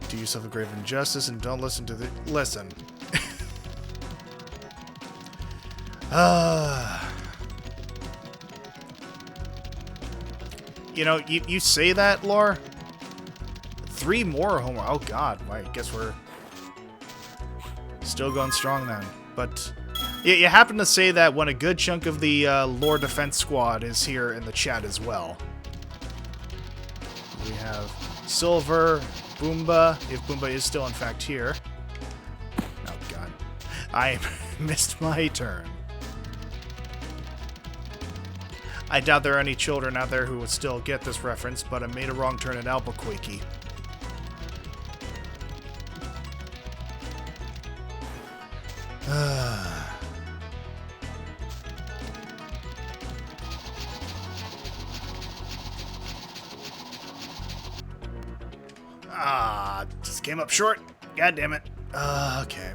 Do yourself a grave injustice and don't listen to the... Listen. You know, you say that, Lore. 3 more homework. Oh, God. I guess we're still going strong then. But you happen to say that when a good chunk of the Lore Defense Squad is here in the chat as well. We have Silver, Boomba, if Boomba is still in fact here. Oh, God. I missed my turn. I doubt there are any children out there who would still get this reference, but I made a wrong turn at Albuquerque. Just came up short. God damn it. Okay.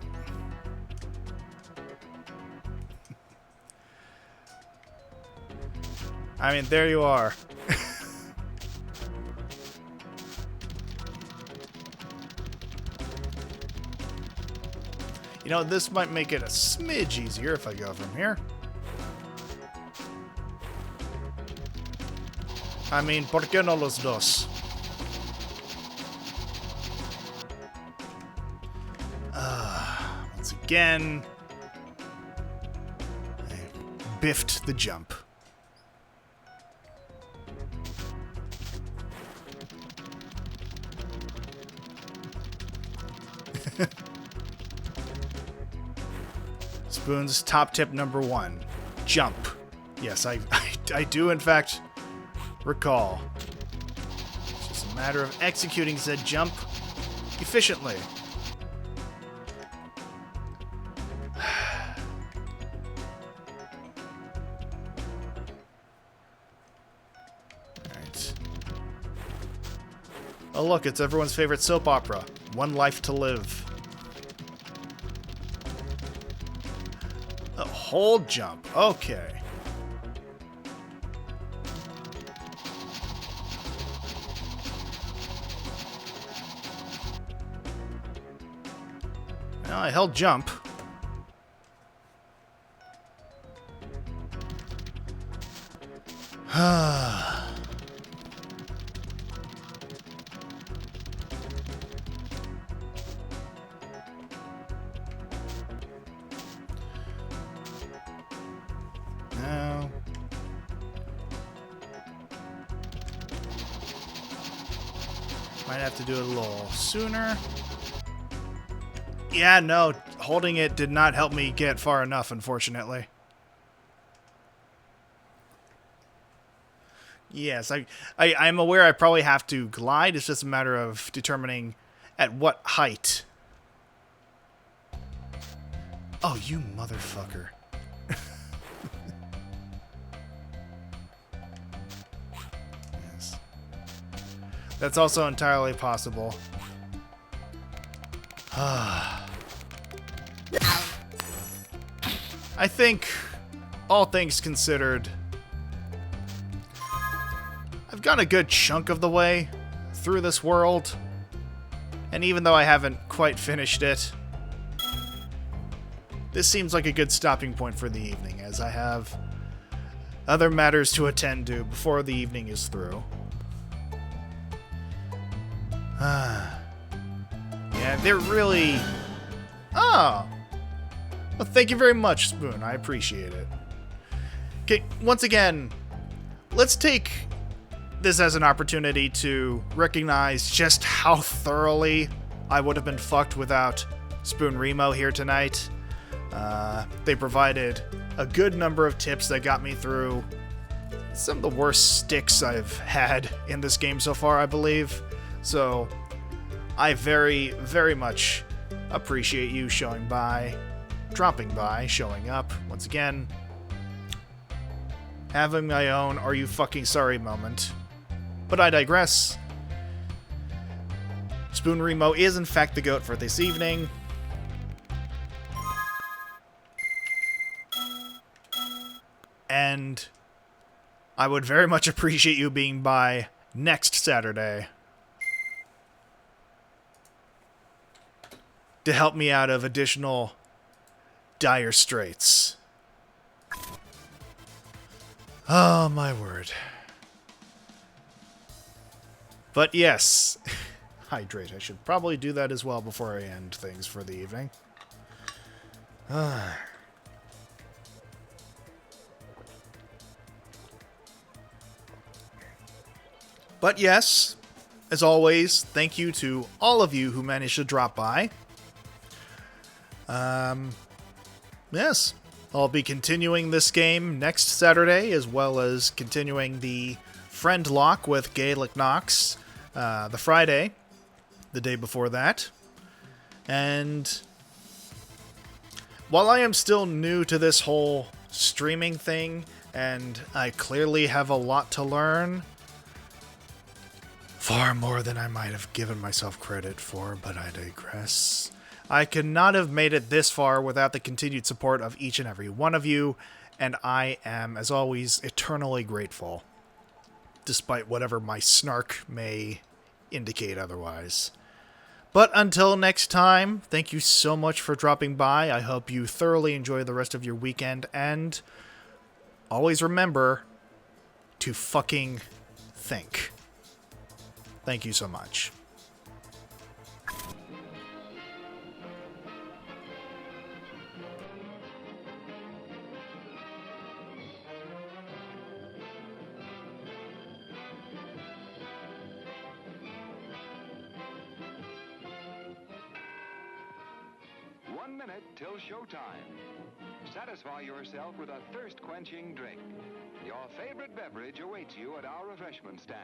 I mean, there you are. You know, this might make it a smidge easier if I go from here. I mean, ¿por qué no los dos? Once again, I biffed the jump. Spoon's top tip number 1. Jump. Yes, I do in fact recall. It's just a matter of executing said jump efficiently. Alright. Oh look, it's everyone's favorite soap opera. One Life to Live. Hold jump. Okay. Now I held jump. Might have to do it a little sooner. Yeah, no, holding it did not help me get far enough, unfortunately. Yes, I'm aware I probably have to glide. It's just a matter of determining at what height. Oh, you motherfucker. Yes. That's also entirely possible. I think, all things considered, I've gone a good chunk of the way through this world. And even though I haven't quite finished it, this seems like a good stopping point for the evening, as I have other matters to attend to before the evening is through. Yeah, they're really... Oh! Well, thank you very much, Spoon. I appreciate it. Okay, once again, let's take this as an opportunity to recognize just how thoroughly I would have been fucked without Spoon Remo here tonight. They provided a good number of tips that got me through some of the worst sticks I've had in this game so far, I believe. So, I very, very much appreciate you showing by, dropping by, showing up, once again, having my own "are you fucking sorry" moment. But I digress. Spoon Remo is in fact the GOAT for this evening. And I would very much appreciate you being by next Saturday to help me out of additional dire straits. Oh, my word. But yes, hydrate. I should probably do that as well before I end things for the evening. But yes, as always, thank you to all of you who managed to drop by. Yes, I'll be continuing this game next Saturday, as well as continuing the friend lock with Gaelic Knox the Friday, the day before that. And while I am still new to this whole streaming thing, and I clearly have a lot to learn, far more than I might have given myself credit for, but I digress. I could not have made it this far without the continued support of each and every one of you, and I am, as always, eternally grateful, despite whatever my snark may indicate otherwise. But until next time, thank you so much for dropping by. I hope you thoroughly enjoy the rest of your weekend, and always remember to fucking think. Thank you so much. Till showtime. Satisfy yourself with a thirst-quenching drink. Your favorite beverage awaits you at our refreshment stand.